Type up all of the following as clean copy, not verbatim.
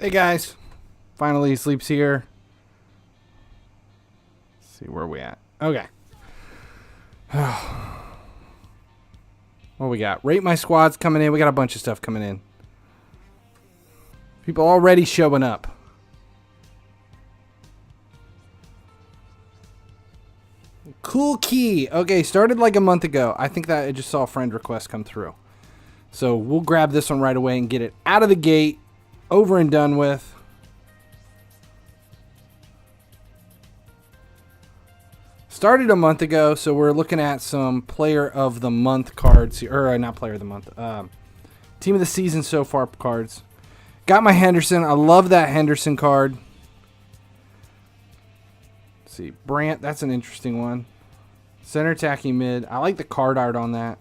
Hey guys, finally Sleep's here. Let's see where we at. Okay. What we got? Rate my squad's coming in. We got a bunch of stuff coming in. People already showing up. Cool key. Okay, started like a month ago. I think that I just saw a friend request come through. So we'll grab this one right away and get it out of the gate, over and done with. Started a month ago, so we're looking at some player of the month cards, or not player of the month, team of the season so far cards. Got my Henderson. I love that Henderson card. Let's see, Brandt, that's an interesting one. Center attacking mid. I like the card art on that.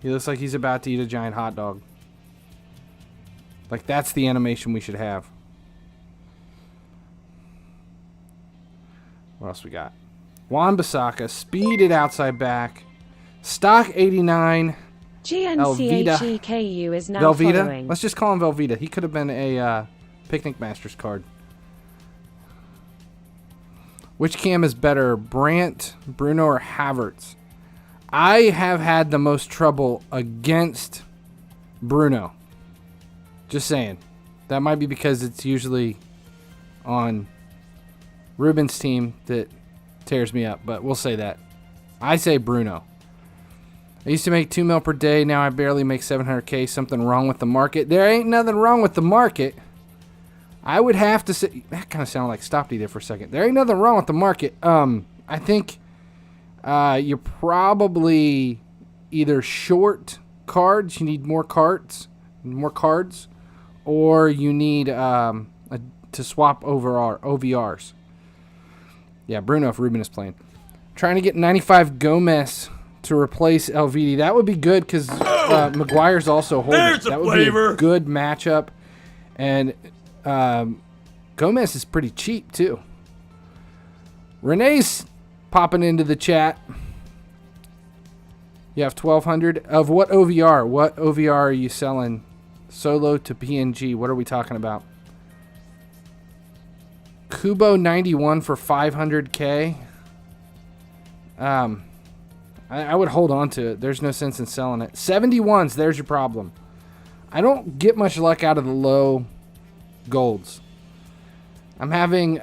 He looks like he's about to eat a giant hot dog. Like, that's the animation we should have. What else we got? Wan-Bissaka, speeded outside back. Stock 89. GNCHEKU is now Velveeta. following. Let's just call him Velveeta. He could have been a Picnic Masters card. Which cam is better, Brandt, Bruno, or Havertz? I have had the most trouble against Bruno. Just saying. That might be because it's usually on Ruben's team that tears me up, but we'll say that. I say Bruno. I used to make $2 million per day. Now I barely make $700K. Something wrong with the market? There ain't nothing wrong with the market. I would have to say, that kind of sounded like Stoppy there for a second. There ain't nothing wrong with the market. I think you're probably either short cards. You need more cards, or you need to swap over our OVRs. Yeah, Bruno if Ruben is playing. Trying to get 95 Gomez to replace LVD. That would be good because Maguire's also holding. That would be a good matchup. And Gomez is pretty cheap too. Renee's popping into the chat. You have 1,200 of what OVR? What OVR are you selling? Solo to PNG. What are we talking about? Kubo 91 for 500K. I would hold on to it. There's no sense in selling it. 71s, there's your problem. I don't get much luck out of the low golds. I'm having,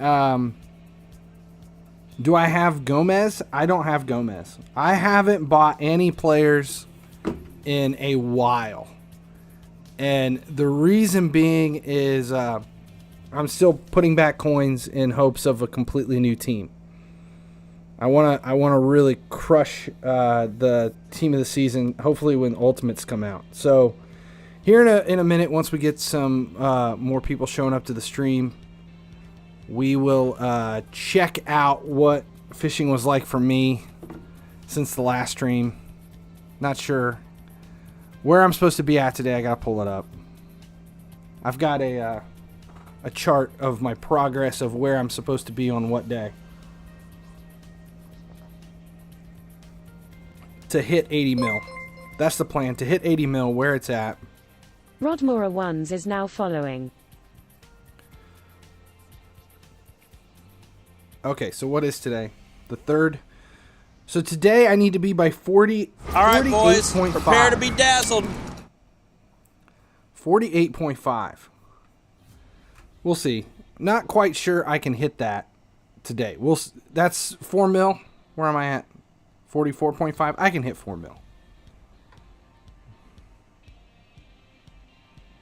do I have Gomez? I don't have Gomez. I haven't bought any players in a while. And the reason being is I'm still putting back coins in hopes of a completely new team. I wanna really crush the team of the season. Hopefully when Ultimates come out. So here in a minute, once we get some more people showing up to the stream, we will check out what fishing was like for me since the last stream. Not sure where I'm supposed to be at today. I gotta pull it up. I've got a chart of my progress of where I'm supposed to be on what day to hit 80 mil. That's the plan, to hit 80 mil where it's at. Rodmora Ones is now following. Okay, so what is today? The 3rd. So today I need to be by 40. All right, boys, prepare to be dazzled. 48.5. We'll see. Not quite sure I can hit that today. That's 4 mil. Where am I at? 44.5. I can hit 4 mil.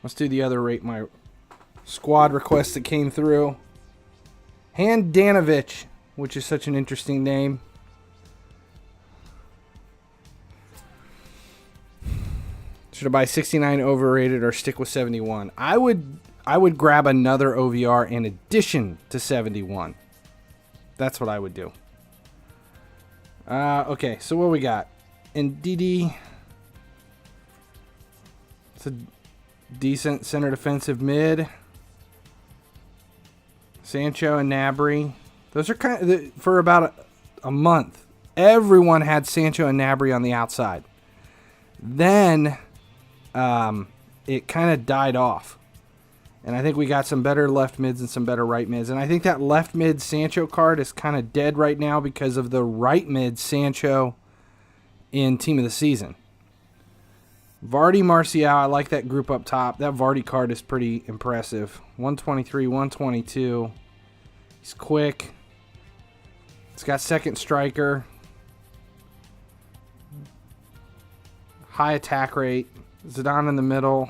Let's do the other rate my squad request that came through. Handanovic, which is such an interesting name. Should I buy 69 overrated or stick with 71? I would grab another OVR in addition to 71. That's what I would do. Okay, so what we got? Ndidi. It's a decent center defensive mid. Sancho and Gnabry. Those are kind of, for about a month, everyone had Sancho and Gnabry on the outside. Then it kind of died off. And I think we got some better left mids and some better right mids. And I think that left mid Sancho card is kind of dead right now because of the right mid Sancho in Team of the Season. Vardy, Martial, I like that group up top. That Vardy card is pretty impressive. 123, 122. He's quick. It's got second striker. High attack rate. Zidane in the middle.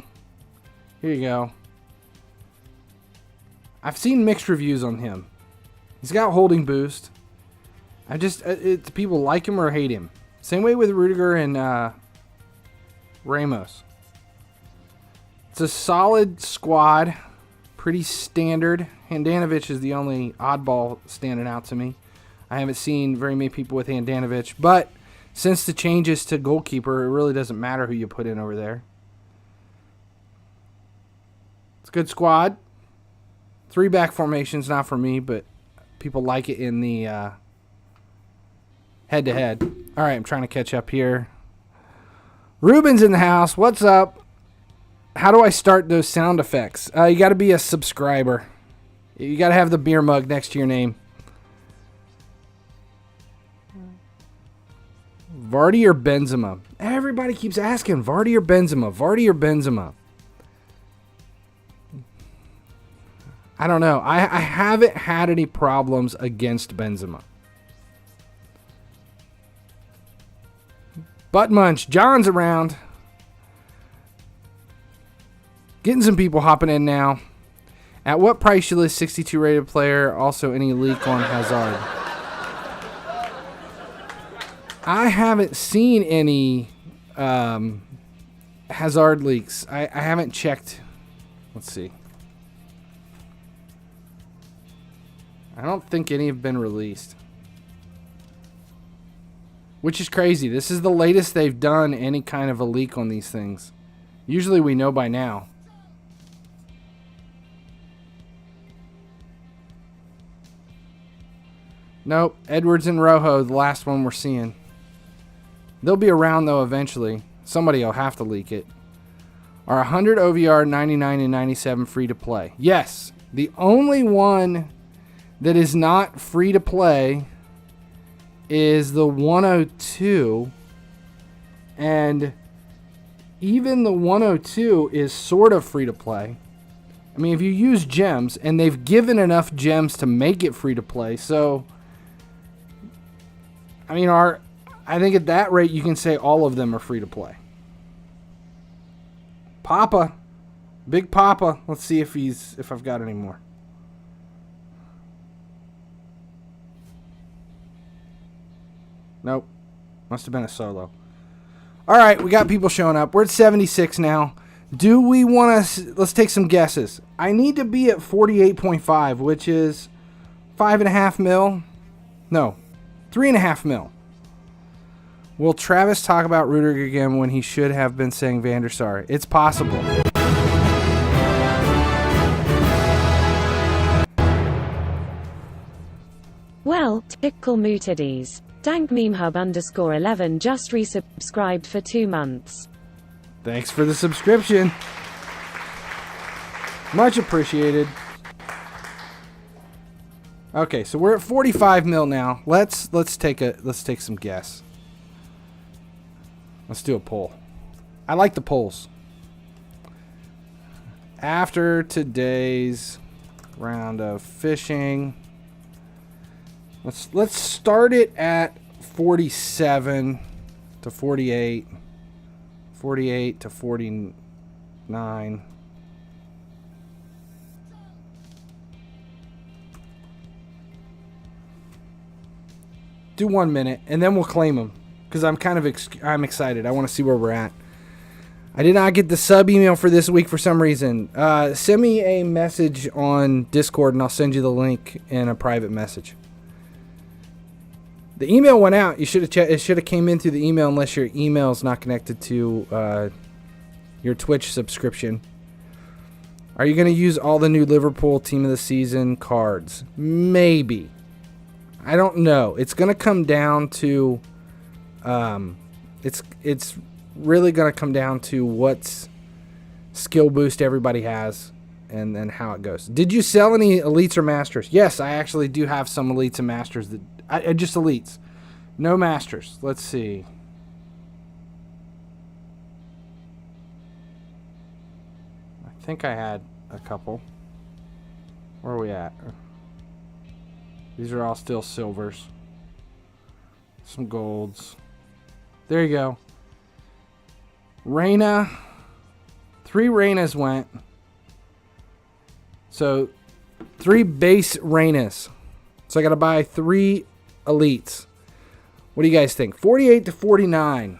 Here you go. I've seen mixed reviews on him. He's got holding boost. People like him or hate him. Same way with Rudiger and Ramos. It's a solid squad. Pretty standard. Handanovic is the only oddball standing out to me. I haven't seen very many people with Handanovic. But since the changes to goalkeeper, it really doesn't matter who you put in over there. It's a good squad. 3-back formation's not for me, but people like it in the head-to-head. All right, I'm trying to catch up here. Ruben's in the house. What's up? How do I start those sound effects? You got to be a subscriber. You got to have the beer mug next to your name. Vardy or Benzema? Everybody keeps asking Vardy or Benzema. Vardy or Benzema? I don't know. I haven't had any problems against Benzema. Butt Munch. John's around. Getting some people hopping in now. At what price you list 62 rated player? Also, any leak on Hazard? I haven't seen any Hazard leaks. I haven't checked. Let's see. I don't think any have been released. Which is crazy. This is the latest they've done any kind of a leak on these things. Usually we know by now. Nope. Edwards and Rojo, the last one we're seeing. They'll be around, though, eventually. Somebody will have to leak it. Are 100 OVR, 99, and 97 free to play? Yes. The only one that is not free to play is the 102. And even the 102 is sort of free to play. I mean, if you use gems, and they've given enough gems to make it free to play, so I mean, I think at that rate you can say all of them are free to play. Papa, Big Papa. Let's see if I've got any more. Nope. Must have been a solo. All right, we got people showing up. We're at 76 now. Do we want to... Let's take some guesses. I need to be at 48.5, which is 5.5 mil. No, 3.5 mil. Will Travis talk about Rudiger again when he should have been saying Van der Sar? It's possible. Well, typical Mutadis. Dank memehub _11 just resubscribed for 2 months. Thanks for the subscription. Much appreciated. Okay, so we're at 45 mil now. Let's take some guess. Let's do a poll. I like the polls. After today's round of fishing, let's start it at 47 to 48, 48 to 49. Do 1 minute, and then we'll claim them. Because I'm excited. I want to see where we're at. I did not get the sub email for this week for some reason. Send me a message on Discord, and I'll send you the link in a private message. The email went out. You should have checked. It should have came in through the email, unless your email is not connected to your Twitch subscription. Are you going to use all the new Liverpool Team of the Season cards? Maybe. I don't know. It's going to come down to... it's really going to come down to what's skill boost everybody has, and then how it goes. Did you sell any elites or masters? Yes, I actually do have some elites and masters. That just elites, no masters. Let's see. I think I had a couple. Where are we at? These are all still silvers. Some golds. There you go. Reyna. 3 Reynas went. So 3 base Reynas. So I got to buy 3 elites. What do you guys think? 48 to 49.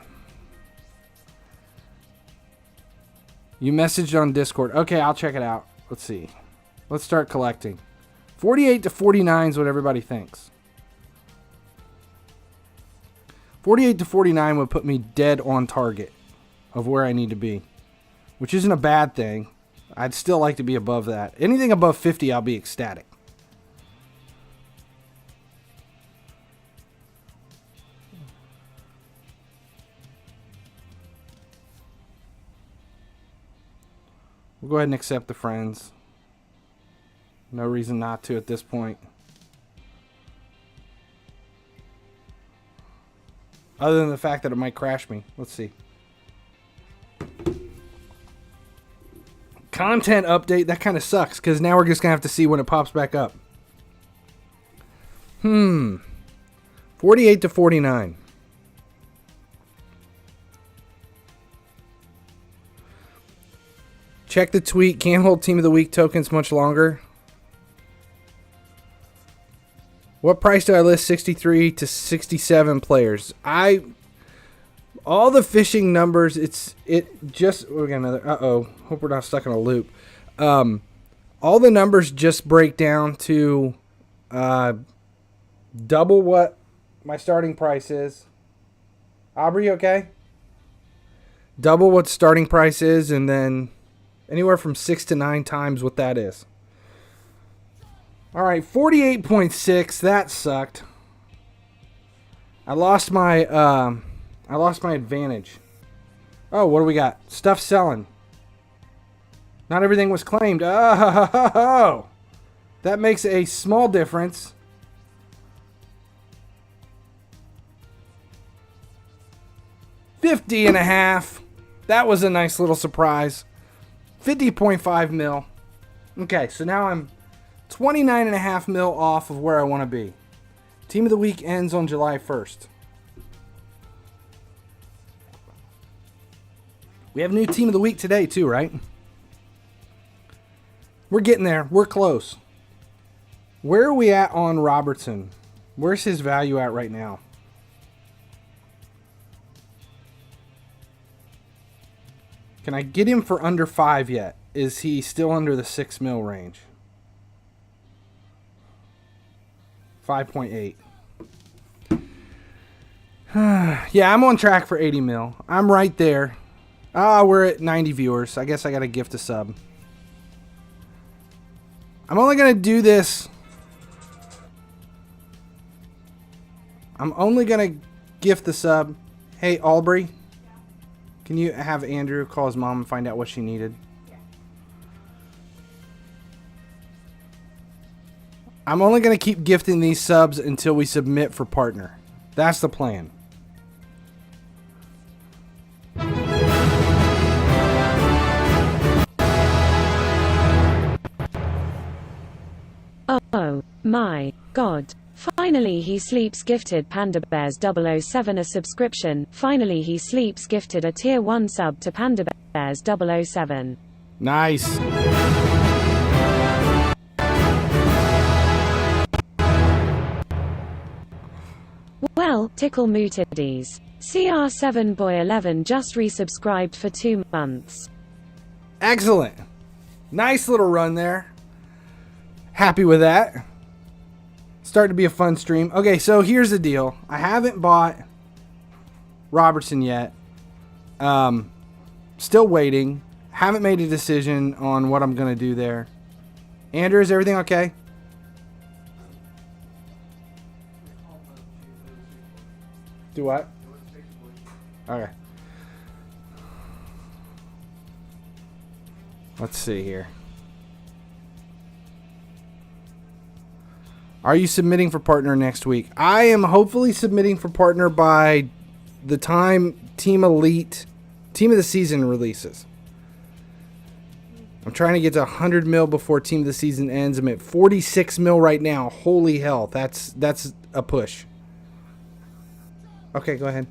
You messaged on Discord. Okay, I'll check it out. Let's see. Let's start collecting. 48 to 49 is what everybody thinks. 48 to 49 would put me dead on target of where I need to be, which isn't a bad thing. I'd still like to be above that. Anything above 50, I'll be ecstatic. We'll go ahead and accept the friends. No reason not to at this point. Other than the fact that it might crash me. Let's see. Content update. That kind of sucks because now we're just going to have to see when it pops back up. 48 to 49. Check the tweet. Can't hold Team of the Week tokens much longer. What price do I list 63 to 67 players? All the fishing numbers, we're gonna another, hope we're not stuck in a loop. All the numbers just break down to double what my starting price is. Aubrey, okay? Double what starting price is, and then anywhere from 6 to 9 times what that is. All right, 48.6. That sucked. I lost my advantage. Oh, what do we got? Stuff selling. Not everything was claimed. Oh, that makes a small difference. $50.5. That was a nice little surprise. 50.5 mil. Okay, so now I'm 29.5 mil off of where I want to be. Team of the Week ends on July 1st. We have a new Team of the Week today too, right? We're getting there. We're close. Where are we at on Robertson? Where's his value at right now? Can I get him for under 5 yet? Is he still under the 6 mil range? 5.8. Yeah, I'm on track for 80 mil. I'm right there. We're at 90 viewers. I guess I got to gift a sub. I'm only going to do this. I'm only going to gift the sub. Hey, Aubrey. Can you have Andrew call his mom and find out what she needed? I'm only going to keep gifting these subs until we submit for partner. That's the plan. Oh my god. Finally he sleeps gifted Panda Bears 007 a subscription. Finally he sleeps gifted a tier 1 sub to Panda Bears 007. Nice. Well, tickle mootides. CR7 Boy 11 just resubscribed for 2 months. Excellent. Nice little run there. Happy with that. Starting to be a fun stream. Okay, so here's the deal. I haven't bought Robertson yet. Still waiting. Haven't made a decision on what I'm going to do there. Andrew, is everything okay? Do what? Okay. Let's see here. Are you submitting for partner next week? I am hopefully submitting for partner by the time Team Elite, Team of the Season releases. I'm trying to get to 100 mil before Team of the Season ends. I'm at 46 mil right now. Holy hell, that's a push. Okay, go ahead.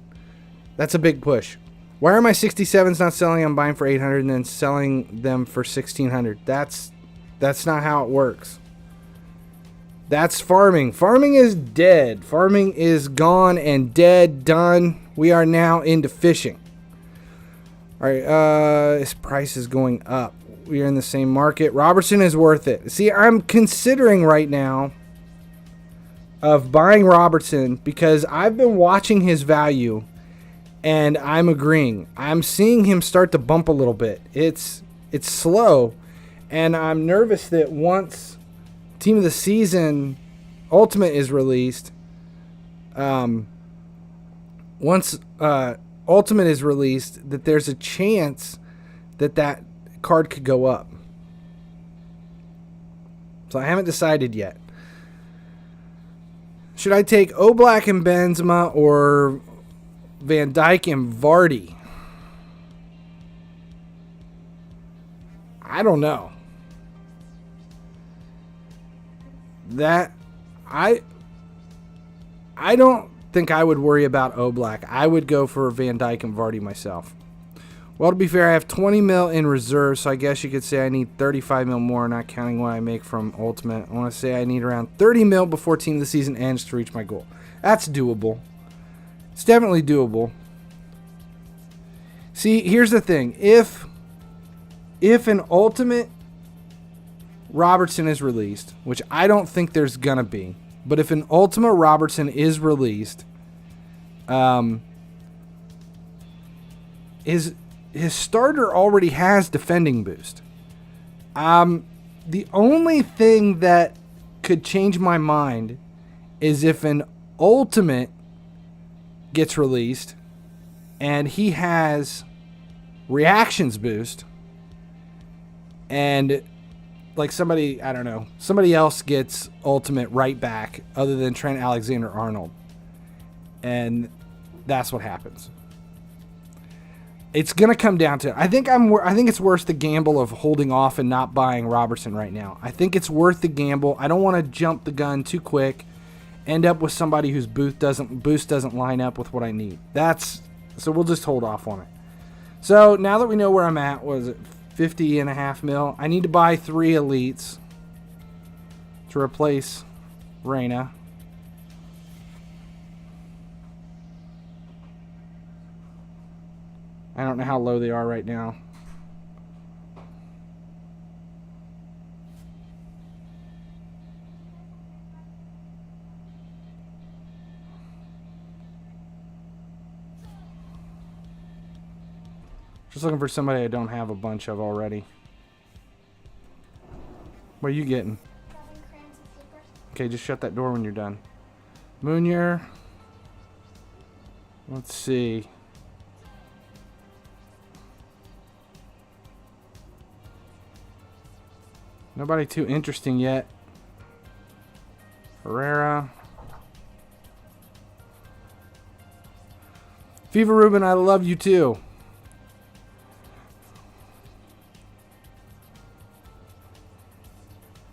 That's a big push. Why are my 67s not selling? I'm buying for 800 and then selling them for 1600. That's not how it works. That's farming. Farming is dead. Farming is gone and dead, done. We are now into fishing. All right, this price is going up. We are in the same market. Robertson is worth it. See, I'm considering right now of buying Robertson because I've been watching his value and I'm agreeing. I'm seeing him start to bump a little bit. It's slow, and I'm nervous that once Team of the Season Ultimate is released, once Ultimate is released, that there's a chance that card could go up. So I haven't decided yet. Should I take Oblak and Benzema or Van Dijk and Vardy? I don't know. That I don't think I would worry about Oblak. I would go for Van Dijk and Vardy myself. Well, to be fair, I have 20 mil in reserve, so I guess you could say I need 35 mil more, not counting what I make from Ultimate. I want to say I need around 30 mil before Team of the Season ends to reach my goal. That's doable. It's definitely doable. See, here's the thing. If an Ultimate Robertson is released, which I don't think there's going to be, but if an Ultimate Robertson is released, his starter already has defending boost. The only thing that could change my mind is if an Ultimate gets released and he has reactions boost and like somebody else gets Ultimate right back other than Trent Alexander-Arnold, and that's what happens. It's gonna come down to it. I think it's worth the gamble of holding off and not buying Robertson right now. I think it's worth the gamble. I don't want to jump the gun too quick, end up with somebody whose boost doesn't line up with what I need. So we'll just hold off on it. So now that we know where I'm at, what is it, 50.5 mil? I need to buy 3 elites to replace Reyna. I don't know how low they are right now. Just looking for somebody I don't have a bunch of already. What are you getting? Okay, just shut that door when you're done. Moonier. Let's see. Nobody too interesting yet. Herrera. FIFA Ruben, I love you too.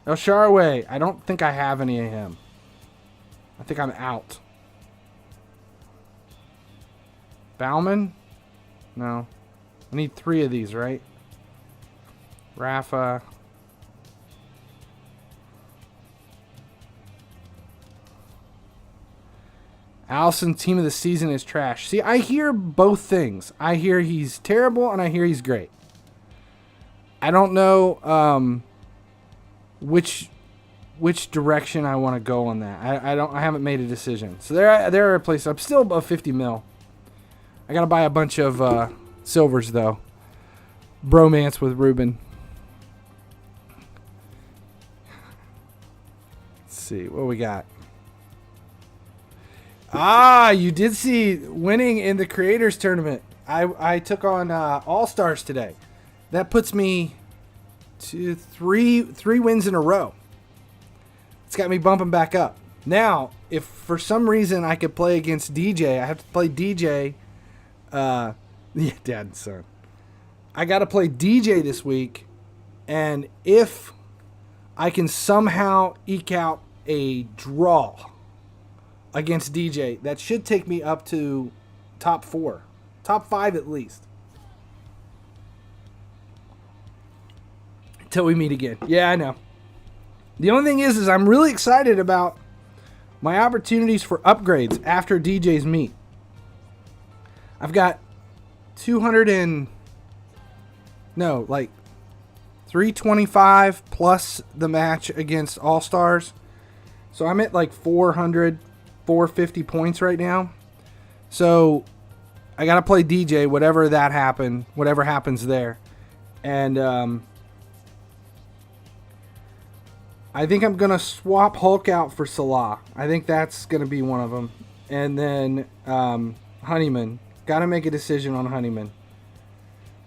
El Sharaway, I don't think I have any of him. I think I'm out. Bauman? No. I need 3 of these, right? Rafa. Allison, Team of the Season is trash. See, I hear both things. I hear he's terrible and I hear he's great. I don't know which direction I want to go on that. I haven't made a decision. So there are places. I'm still above 50 mil. I gotta buy a bunch of silvers though. Bromance with Ruben. Let's see what we got. Ah, you did see winning in the Creators Tournament. I took on All-Stars today. That puts me three wins in a row. It's got me bumping back up. Now, if for some reason I could play against DJ, I have to play DJ. Yeah, dad and son. I got to play DJ this week, and if I can somehow eke out a draw against DJ, that should take me up to top 4, top 5 at least. Until we meet again. Yeah, I know. The only thing is I'm really excited about my opportunities for upgrades after DJ's meet. I've got 325 plus the match against All Stars. So I'm at like 450 points right now. So I got to play DJ, whatever happens there. And I think I'm going to swap Hulk out for Salah. I think that's going to be one of them. And then Honeyman. Got to make a decision on Honeyman.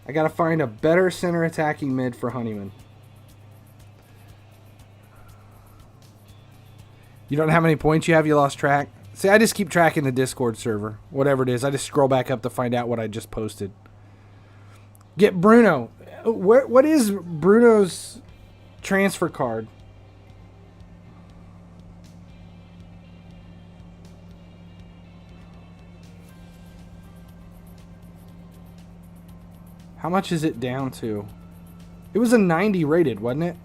I got to find a better center attacking mid for Honeyman. You don't know how many points you have? You lost track? See, I just keep tracking the Discord server. Whatever it is. I just scroll back up to find out what I just posted. Get Bruno. What is Bruno's transfer card? How much is it down to? It was a 90 rated, wasn't it?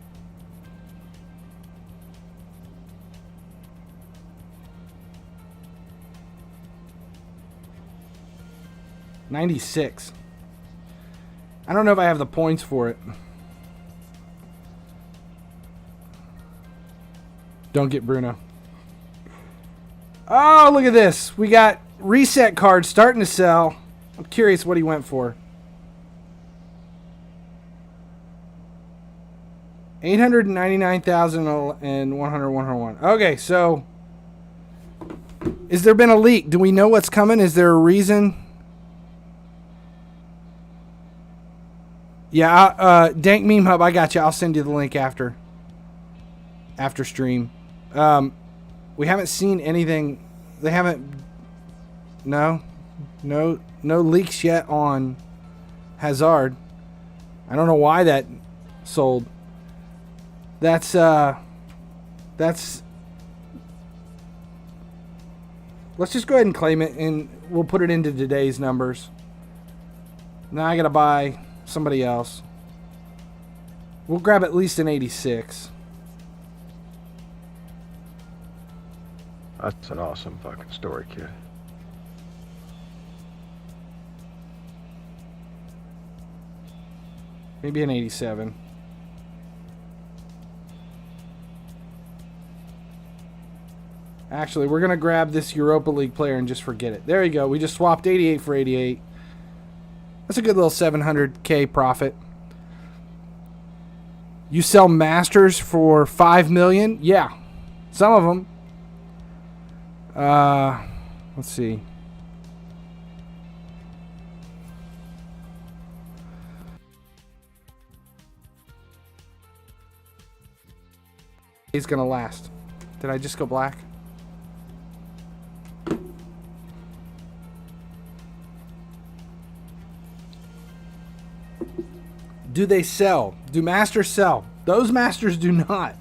$96. I don't know if I have the points for it. Don't get Bruno. Oh, look at this. We got reset cards starting to sell. I'm curious what he went for. 899,101. Okay, so is there been a leak? Do we know what's coming? Is there a reason? Yeah, Dank Meme Hub, I got you. I'll send you the link after stream. We haven't seen anything. They haven't. No leaks yet on Hazard. I don't know why that sold. That's let's just go ahead and claim it, and we'll put it into today's numbers. Now I gotta buy somebody else. We'll grab at least an 86. That's an awesome fucking story, kid. Maybe an 87. Actually, we're going to grab this Europa League player and just forget it. There you go. We just swapped 88 for 88. That's a good little 700K profit. You sell Masters for 5 million? Yeah. Some of them. Let's see. He's going to last. Did I just go black? Do they sell? Do masters sell? Those masters do not.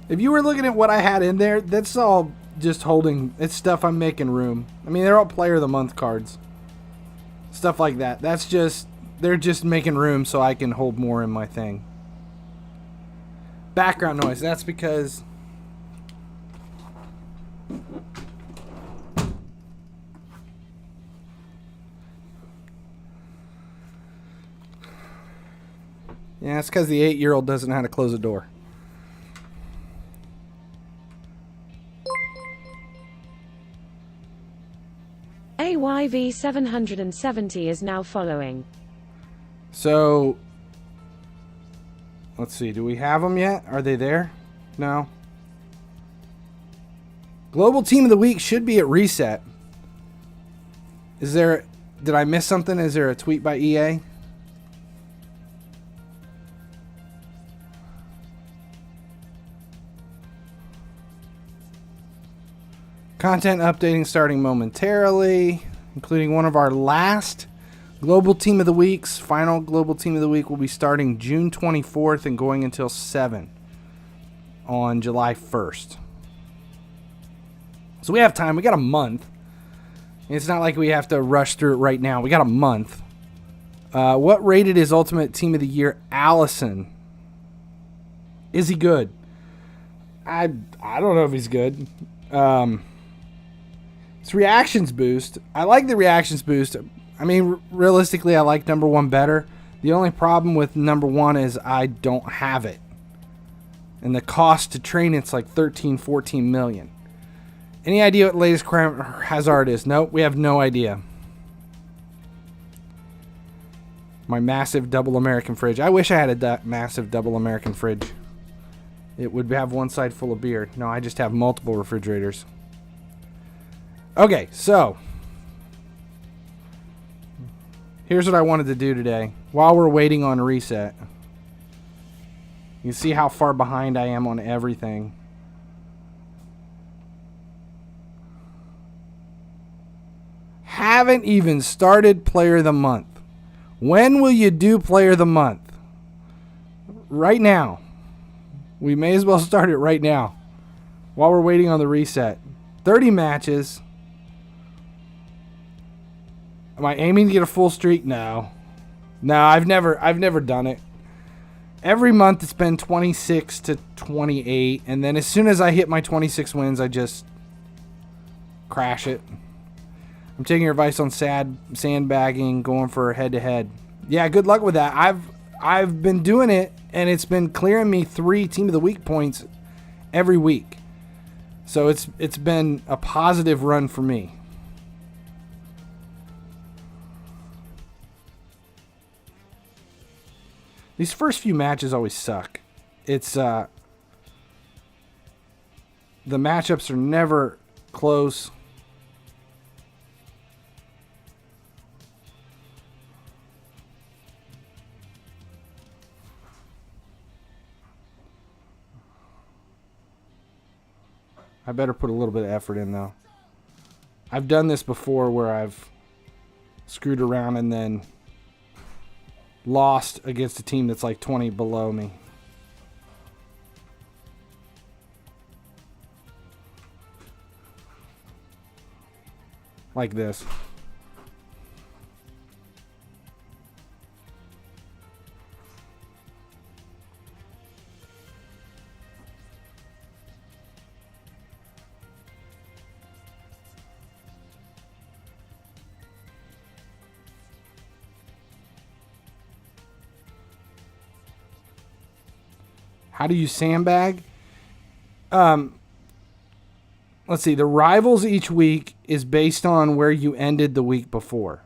If you were looking at what I had in there, that's all just holding. It's stuff I'm making room. I mean, they're all player of the month cards. Stuff like that. That's just, they're just making room so I can hold more in my thing. Background noise. That's because yeah, it's because the 8-year-old doesn't know how to close a door. AYV 770 is now following. So, let's see. Do we have them yet? Are they there? No. Global Team of the Week should be at reset. Is there... Did I miss something? Is there a tweet by EA? Content updating starting momentarily, including one of our last Global Team of the Weeks. Final Global Team of the Week will be starting June 24th and going until 7 on July 1st. So we have time. We got a month. It's not like we have to rush through it right now. We got a month. What rated is Ultimate Team of the Year? Allison. Is he good? I don't know if he's good. It's reactions boost. I like the reactions boost. I mean, realistically, I like number 1 better. The only problem with number 1 is I don't have it. And the cost to train it's like 13, 14 million. Any idea what latest crime hazard is? Nope, we have no idea. My massive double American fridge. I wish I had a massive double American fridge. It would have one side full of beer. No, I just have multiple refrigerators. Okay, so here's what I wanted to do today. While we're waiting on reset, you see how far behind I am on everything. Haven't even started Player of the Month. When will you do Player of the Month? Right now. We may as well start it right now while we're waiting on the reset. 30 matches. Am I aiming to get a full streak? No. No, I've never done it. Every month it's been 26 to 28, and then as soon as I hit my 26 wins, I just crash it. I'm taking your advice on sandbagging, going for head-to-head. Yeah, good luck with that. I've been doing it, and it's been clearing me 3 Team of the Week points every week. So it's been a positive run for me. These first few matches always suck. It's the matchups are never close. I better put a little bit of effort in, though. I've done this before where I've screwed around and then lost against a team that's like 20 below me. Like this. How do you sandbag? Let's see. The rivals each week is based on where you ended the week before.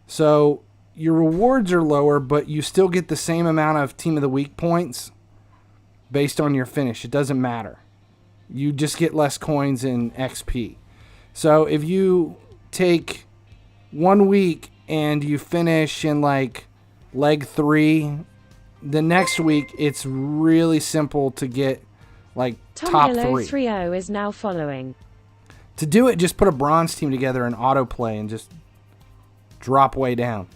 So your rewards are lower, but you still get the same amount of Team of the Week points based on your finish. It doesn't matter. You just get less coins in XP. So if you take 1 week and you finish in like leg 3, the next week it's really simple to get like top 3. 30 is now following. To do it, just put a bronze team together and autoplay and just drop way down.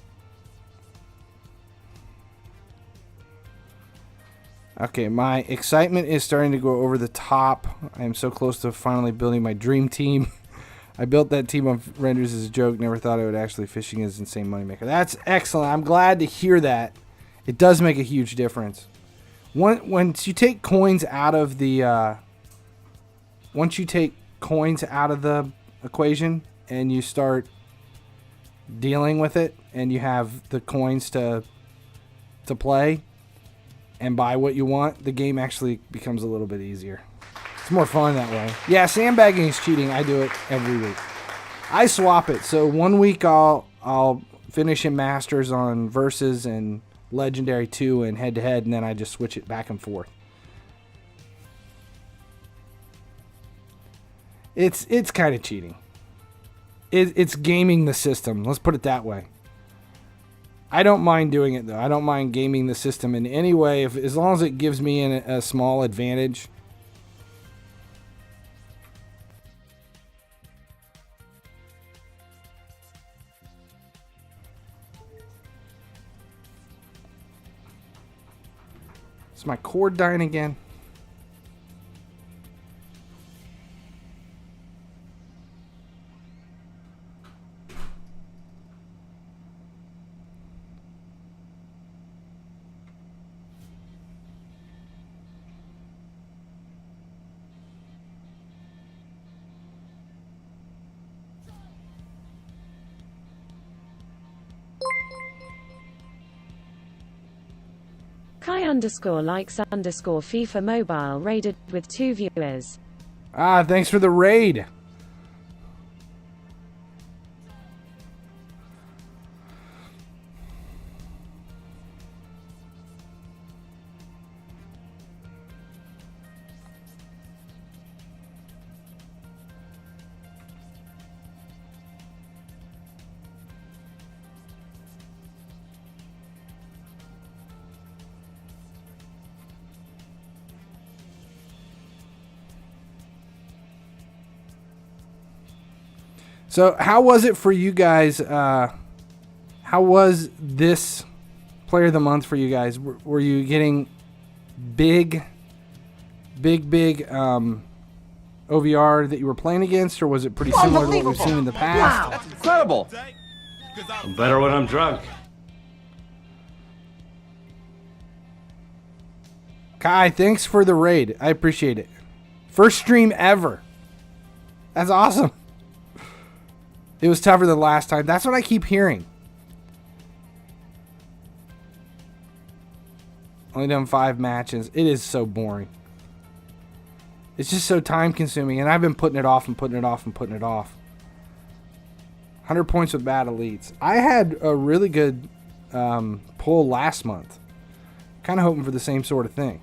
Okay, my excitement is starting to go over the top. I am so close to finally building my dream team. I built that team on renders as a joke. Never thought I would actually fishing as insane moneymaker. That's excellent. I'm glad to hear that. It does make a huge difference. Once you take coins out of the equation and you start dealing with it, and you have the coins to play and buy what you want, the game actually becomes a little bit easier. It's more fun that way. Yeah, sandbagging is cheating. I do it every week. I swap it. So 1 week I'll finish in Masters on Versus and Legendary 2 and head-to-head, and then I just switch it back and forth. It's kind of cheating. It's gaming the system. Let's put it that way. I don't mind doing it, though. I don't mind gaming the system in any way, as long as it gives me a small advantage. Is my cord dying again? Kai_likes_FIFA Mobile raided with 2 viewers. Ah, thanks for the raid. So how was it for you guys? How was this player of the month for you guys? Were you getting big OVR that you were playing against, or was it pretty similar to what we've seen in the past? Wow, that's incredible. I'm better when I'm drunk. Kai, thanks for the raid. I appreciate it. First stream ever. That's awesome. It was tougher than last time. That's what I keep hearing. Only done 5 matches. It is so boring. It's just so time consuming, and I've been putting it off and putting it off and putting it off. 100 points with bad elites. I had a really good pull last month. Kind of hoping for the same sort of thing.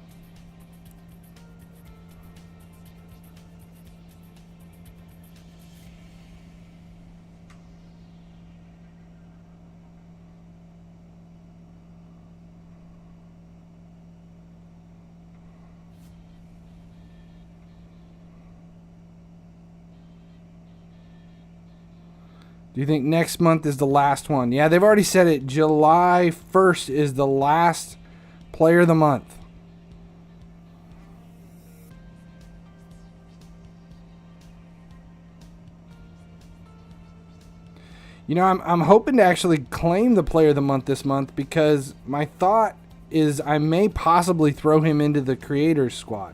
Do you think next month is the last one? Yeah, they've already said it. July 1st is the last player of the month. You know, I'm hoping to actually claim the player of the month this month, because my thought is I may possibly throw him into the creators squad.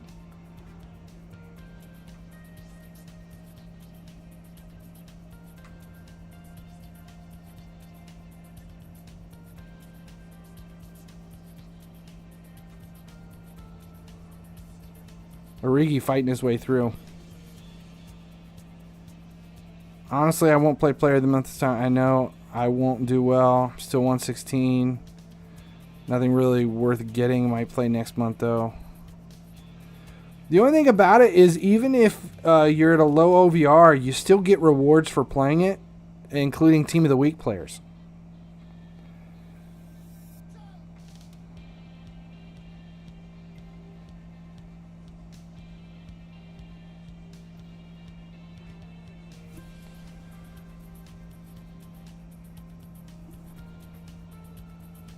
Origi fighting his way through. Honestly, I won't play player of the month this time. I know I won't do well. I'm still 116. Nothing really worth getting. Might play next month, though. The only thing about it is, even if you're at a low OVR, you still get rewards for playing it, including Team of the Week players.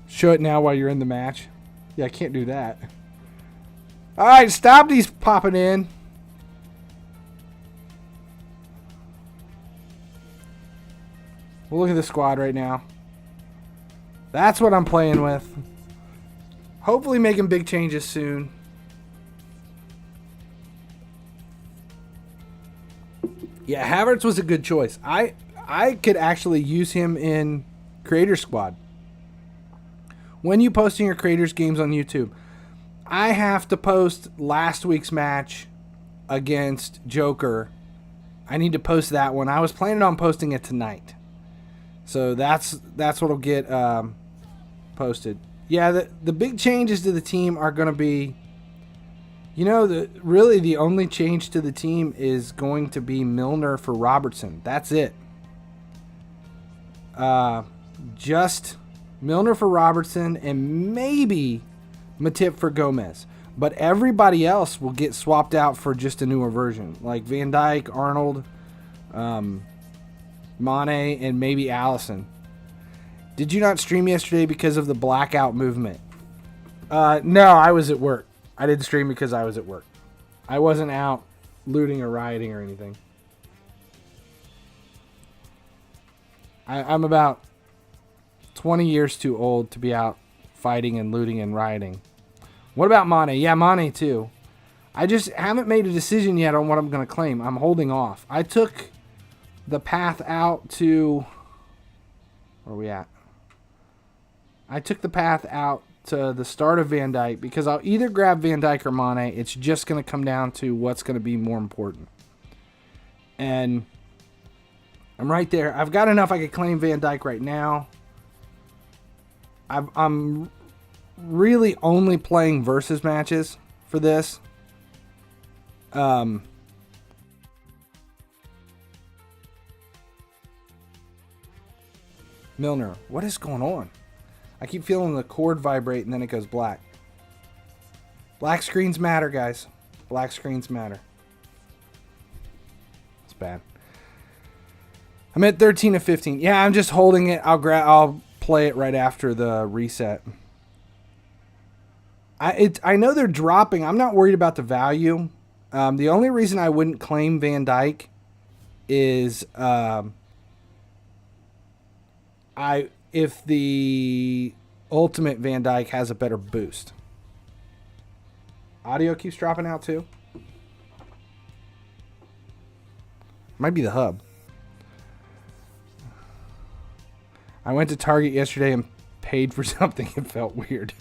Show it now while you're in the match. Yeah, I can't do that. Alright, stop these popping in. We'll look at the squad right now. That's what I'm playing with. Hopefully making big changes soon. Yeah, Havertz was a good choice. I could actually use him in Creator Squad. When you posting your creators games on YouTube, I have to post last week's match against Joker. I need to post that one. I was planning on posting it tonight, so that's what'll get posted. Yeah, the big changes to the team are going to be, you know, really the only change to the team is going to be Milner for Robertson. That's it. Just Milner for Robertson, and maybe Matip for Gomez. But everybody else will get swapped out for just a newer version. Like Van Dijk, Arnold, Mane, and maybe Allison. Did you not stream yesterday because of the blackout movement? No, I was at work. I didn't stream because I was at work. I wasn't out looting or rioting or anything. I'm about 20 years too old to be out fighting and looting and rioting. What about Mane? Yeah, Mane too. I just haven't made a decision yet on what I'm going to claim. I'm holding off. I took the path out to... Where are we at? I took the path out to the start of Van Dijk because I'll either grab Van Dijk or Mane. It's just going to come down to what's going to be more important. And I'm right there. I've got enough I could claim Van Dijk right now. I'm really only playing versus matches for this. Milner, what is going on? I keep feeling the cord vibrate and then it goes black. Black screens matter, guys. Black screens matter. It's bad. I'm at 13 of 15. Yeah, I'm just holding it. I'll play it right after the reset. I know they're dropping. I'm not worried about the value. The only reason I wouldn't claim Van Dijk is if the ultimate Van Dijk has a better boost. Audio keeps dropping out too. Might be the hub. I went to Target yesterday and paid for something. It felt weird.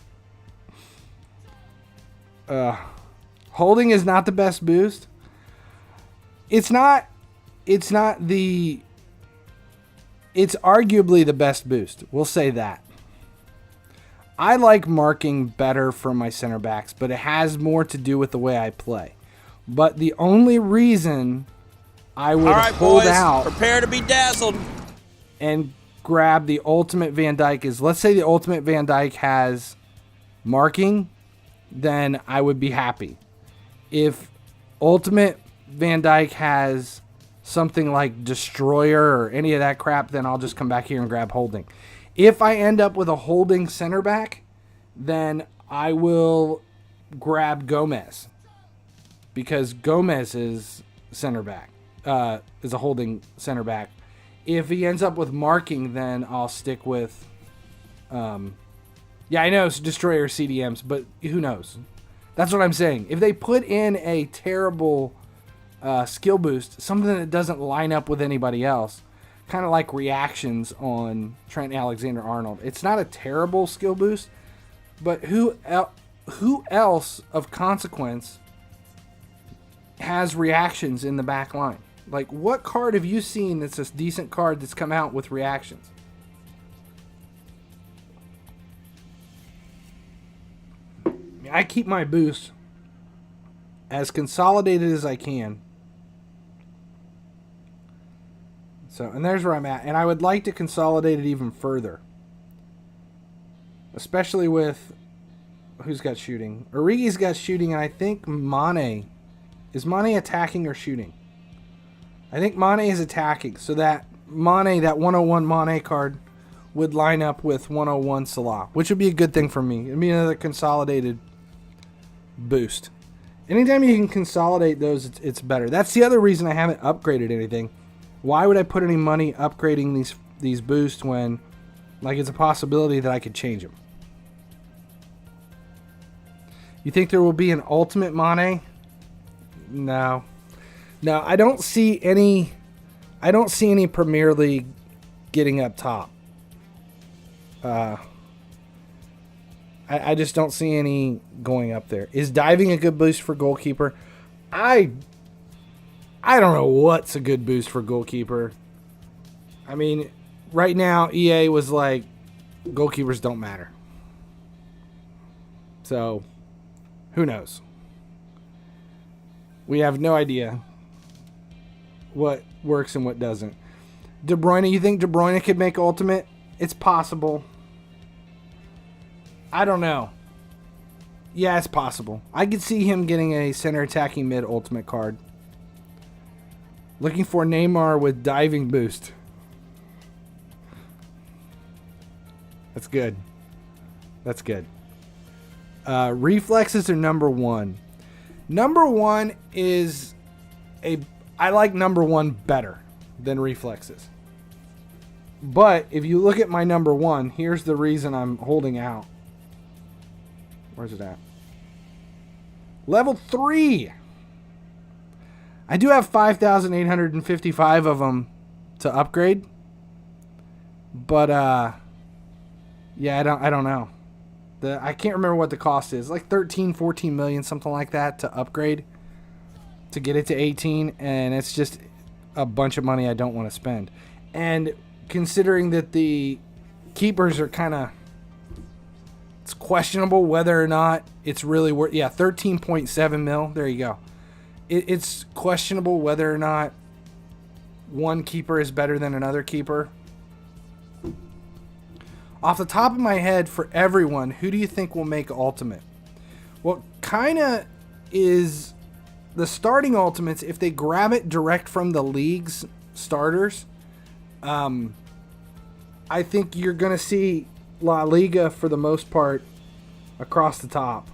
Holding is not the best boost. It's arguably the best boost. We'll say that. I like marking better from my center backs, but it has more to do with the way I play. But the only reason I would hold out, prepare to be dazzled, and grab the ultimate Van Dijk is, let's say the ultimate Van Dijk has marking, then I would be happy. If ultimate Van Dijk has something like Destroyer or any of that crap, then I'll just come back here and grab holding. If I end up with a holding center back, then I will grab Gomez, because Gomez is center back, is a holding center back. If he ends up with marking, then I'll stick with, yeah, I know it's Destroyer CDMs, but who knows? That's what I'm saying. If they put in a terrible skill boost, something that doesn't line up with anybody else, kind of like reactions on Trent Alexander-Arnold. It's not a terrible skill boost, but who else of consequence has reactions in the back line? Like, what card have you seen that's a decent card that's come out with reactions? I keep my boost as consolidated as I can. So, and there's where I'm at. And I would like to consolidate it even further. Especially with... Who's got shooting? Origi's got shooting, and I think Mane... Is Mane attacking or shooting? I think Mane is attacking. So that Mane, that 101 Mane card, would line up with 101 Salah. Which would be a good thing for me. It'd be another consolidated boost. Anytime you can consolidate those, it's better. That's the other reason I haven't upgraded anything. Why would I put any money upgrading these boosts when, like, it's a possibility that I could change them? You think there will be an ultimate Mane? No. No, I don't see any Premier League getting up top. I just don't see any going up there. Is diving a good boost for goalkeeper? I don't know what's a good boost for goalkeeper. I mean, right now EA was like, goalkeepers don't matter. So, who knows? We have no idea what works and what doesn't. De Bruyne, you think De Bruyne could make ultimate? It's possible. I don't know. Yeah, it's possible. I could see him getting a center attacking mid ultimate card. Looking for Neymar with diving boost. That's good. That's good. Reflexes are number one. Number one is I like number one better than reflexes. But if you look at my number one, here's the reason I'm holding out. Where's it at? Level 3. I do have 5,855 of them to upgrade. But yeah, I don't know. I can't remember what the cost is. Like 13, 14 million, something like that to upgrade to get it to 18, and it's just a bunch of money I don't want to spend. And considering that the keepers are kind of, it's questionable whether or not it's really worth, 13.7 mil. There you go. It's questionable whether or not one keeper is better than another keeper. Off the top of my head, for everyone, who do you think will make Ultimate? Well, kind of is the starting Ultimates, if they grab it direct from the league's starters, I think you're going to see La Liga, for the most part, across the top.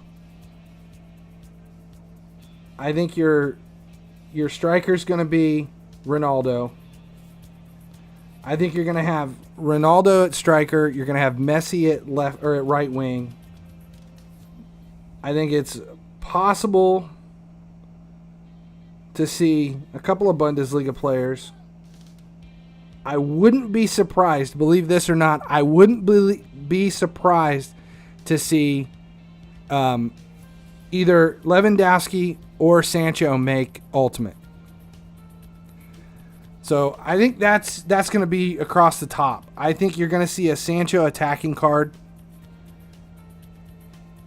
I think your striker's going to be Ronaldo. I think you're going to have Ronaldo at striker. You're going to have Messi at left or at right wing. I think it's possible to see a couple of Bundesliga players. I wouldn't be surprised, believe this or not, I wouldn't be surprised to see either Lewandowski or Sancho make Ultimate. So I think that's going to be across the top. I think you're going to see a Sancho attacking card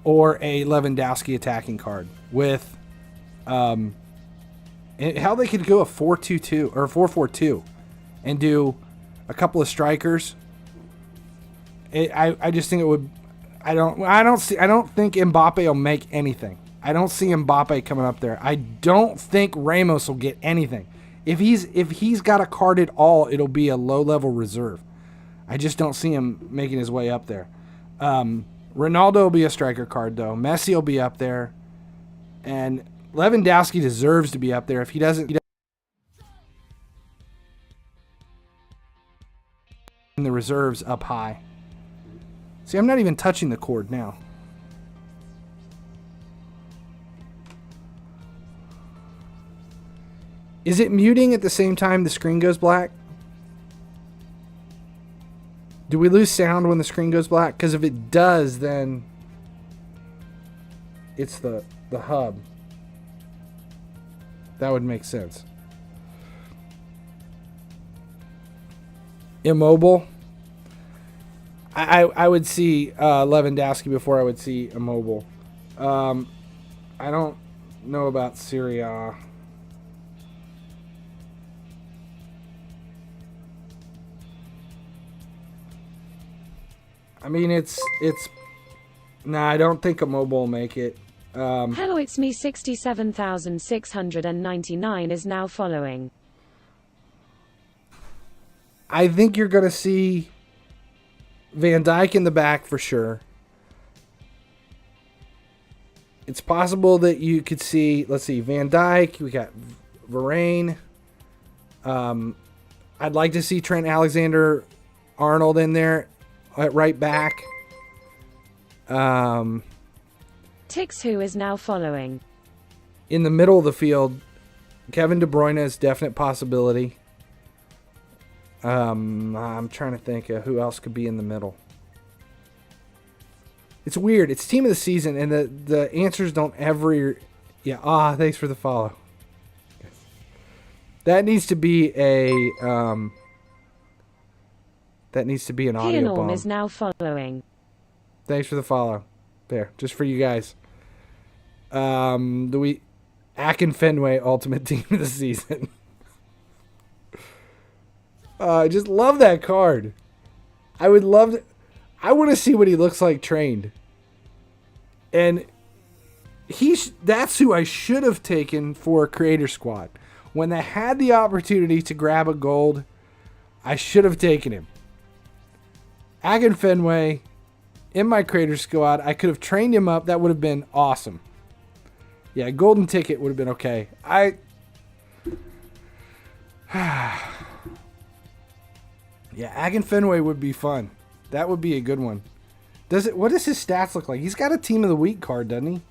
or a Lewandowski attacking card with how they could go a 4-2-2 or a 4-4-2 and do a couple of strikers. I just think it would. I don't think Mbappe will make anything. I don't see Mbappe coming up there. I don't think Ramos will get anything. If he's got a card at all, it'll be a low-level reserve. I just don't see him making his way up there. Ronaldo will be a striker card, though. Messi will be up there. And Lewandowski deserves to be up there. If he doesn't in the reserves up high. See, I'm not even touching the cord now. Is it muting at the same time the screen goes black? Do we lose sound when the screen goes black? Because if it does, then it's the hub. That would make sense. Immobile. I would see Lewandowski before I would see Immobile. I don't know about Syria. I mean, it's. Nah, I don't think Immobile will make it. Hello, it's me. 67,699 is now following. I think you're going to see Van Dijk in the back for sure. It's possible that you could see, let's see, Van Dijk. We got Varane. I'd like to see Trent Alexander-Arnold in there at right back. Tix who is now following. In the middle of the field, Kevin De Bruyne is definite possibility. I'm trying to think of who else could be in the middle. It's weird. It's team of the season, and the answers don't ever. Yeah. Thanks for the follow. That needs to be a. That needs to be an audio bomb. is now following. Thanks for the follow. There, just for you guys. Akin Fenway Ultimate Team of the Season. I just love that card. I would love to. I want to see what he looks like trained. And that's who I should have taken for a Creator Squad. When I had the opportunity to grab a gold, I should have taken him. Akin Fenway in my creator squad. I could have trained him up. That would have been awesome. Yeah, golden ticket would have been okay. Yeah, Agon Fenway would be fun. That would be a good one. What does his stats look like? He's got a Team of the Week card, doesn't he?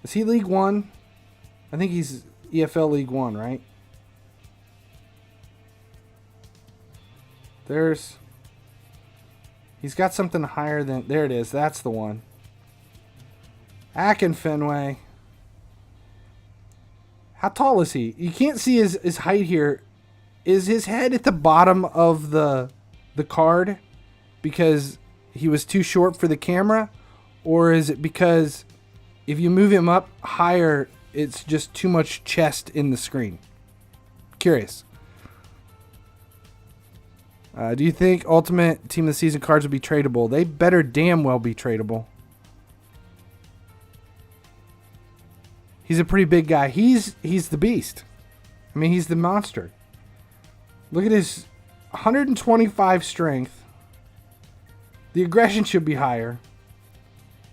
Is he League One? I think he's EFL League One, right? He's got something higher than... There it is. That's the one. Akin Fenway. How tall is he? You can't see his height here. Is his head at the bottom of the card because he was too short for the camera? Or is it because if you move him up higher, it's just too much chest in the screen? Curious. Do you think Ultimate Team of the Season cards will be tradable? They better damn well be tradable. He's a pretty big guy. He's the beast. I mean, he's the monster. Look at his 125 strength. The aggression should be higher.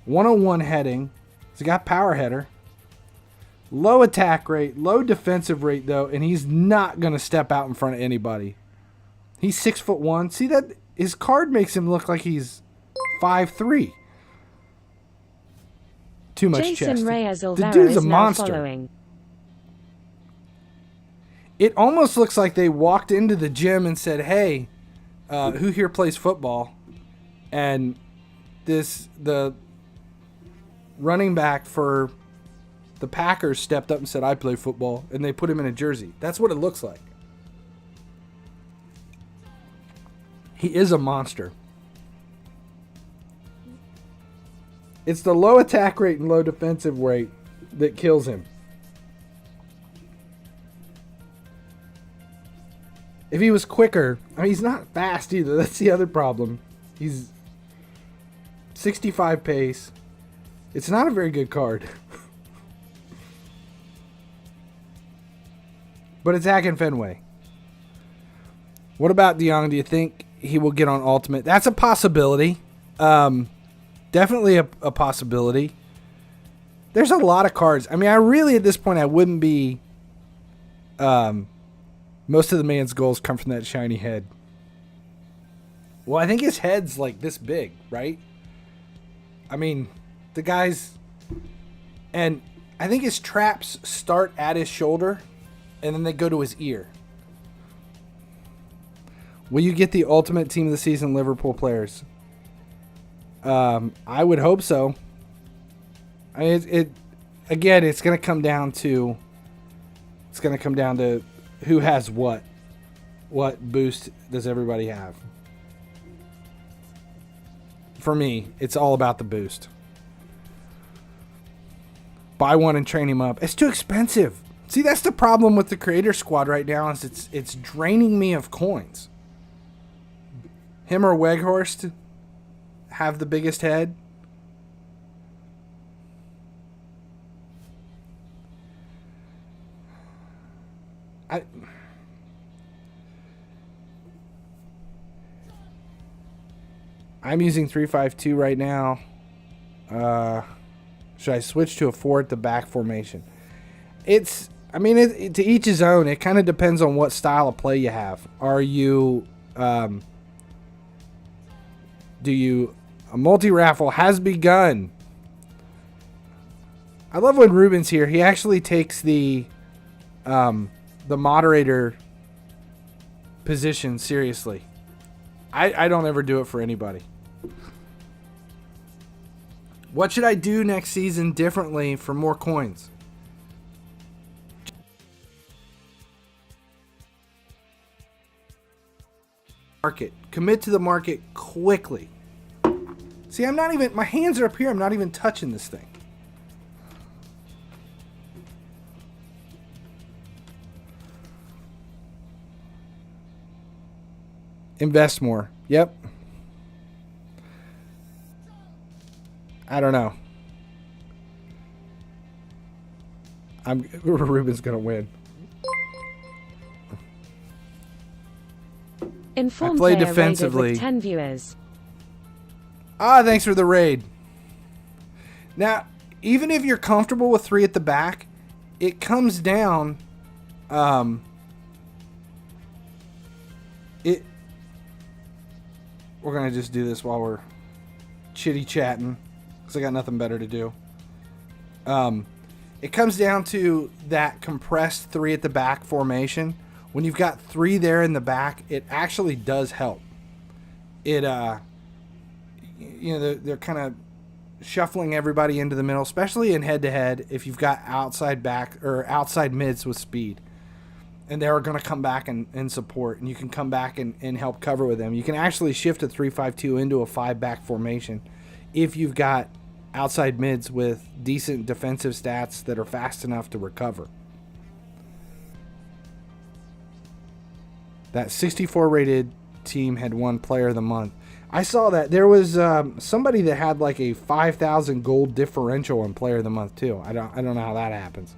101 heading. He's got power header. Low attack rate, low defensive rate though, and he's not going to step out in front of anybody. He's 6'1". See that? His card makes him look like he's 5'3". Too much Jason chest. Reyes The dude's a is now monster. following. It almost looks like they walked into the gym and said, "Hey, who here plays football?" And the running back for the Packers stepped up and said, "I play football," and they put him in a jersey. That's what it looks like. He is a monster. It's the low attack rate and low defensive rate that kills him. If he was quicker, I mean, he's not fast either. That's the other problem. He's 65 pace. It's not a very good card. But it's Akin Fenway. What about DeYoung? Do you think he will get on Ultimate? That's a possibility. Definitely a possibility. There's a lot of cards. I mean, I really, at this point, I wouldn't be... most of the man's goals come from that shiny head. Well, I think his head's like this big, right? I mean, the guy's... And I think his traps start at his shoulder, and then they go to his ear. Will you get the Ultimate Team of the Season Liverpool players? I would hope so. I mean, again, it's going to come down to... It's going to come down to who has what. What boost does everybody have? For me, it's all about the boost. Buy one and train him up. It's too expensive. See, that's the problem with the creator squad right now, is it's draining me of coins. Him or Weghorst have the biggest head. I'm using 3-5-2 right now. Should I switch to a 4 at the back formation? I mean, to each his own. It kind of depends on what style of play you have. Are you... A multi-raffle has begun. I love when Ruben's here. He actually takes the moderator position seriously. I don't ever do it for anybody. What should I do next season differently for more coins? Market. Commit to the market quickly. See, I'm not even... My hands are up here. I'm not even touching this thing. Invest more. Yep. I don't know. Ruben's going to win. Inform play player defensively. rated with 10 viewers. Ah, thanks for the raid. Now, even if you're comfortable with 3 at the back, it comes down. We're gonna just do this while we're chitty chatting, because I got nothing better to do. It comes down to that compressed 3 at the back formation. When you've got 3 there in the back, it actually does help. It they're kind of shuffling everybody into the middle, especially in head-to-head if you've got outside back or outside mids with speed. And they're going to come back and support, and you can come back and help cover with them. You can actually shift a 3-5-2 into a 5-back formation if you've got outside mids with decent defensive stats that are fast enough to recover. That 64 rated team had won Player of the Month. I saw that there was somebody that had like a 5,000 gold differential in Player of the Month too. I don't know how that happens.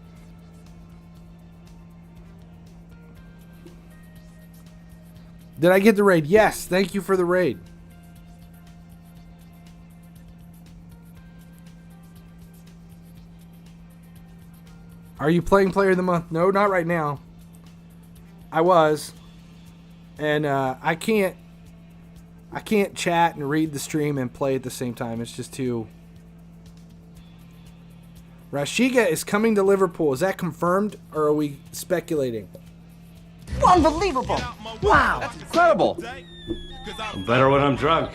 Did I get the raid? Yes. Thank you for the raid. Are you playing Player of the Month? No, not right now. I was. And I can't chat and read the stream and play at the same time. It's just too... Rashiga is coming to Liverpool. Is that confirmed, or are we speculating? Unbelievable! Wow! That's incredible. I'm better when I'm drunk.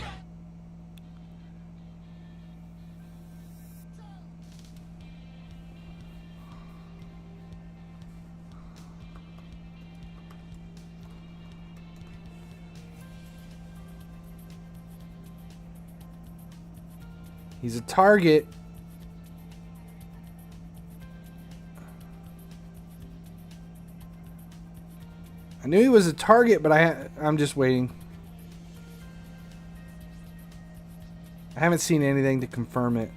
He's a target. I knew he was a target, but I'm just waiting. I haven't seen anything to confirm it.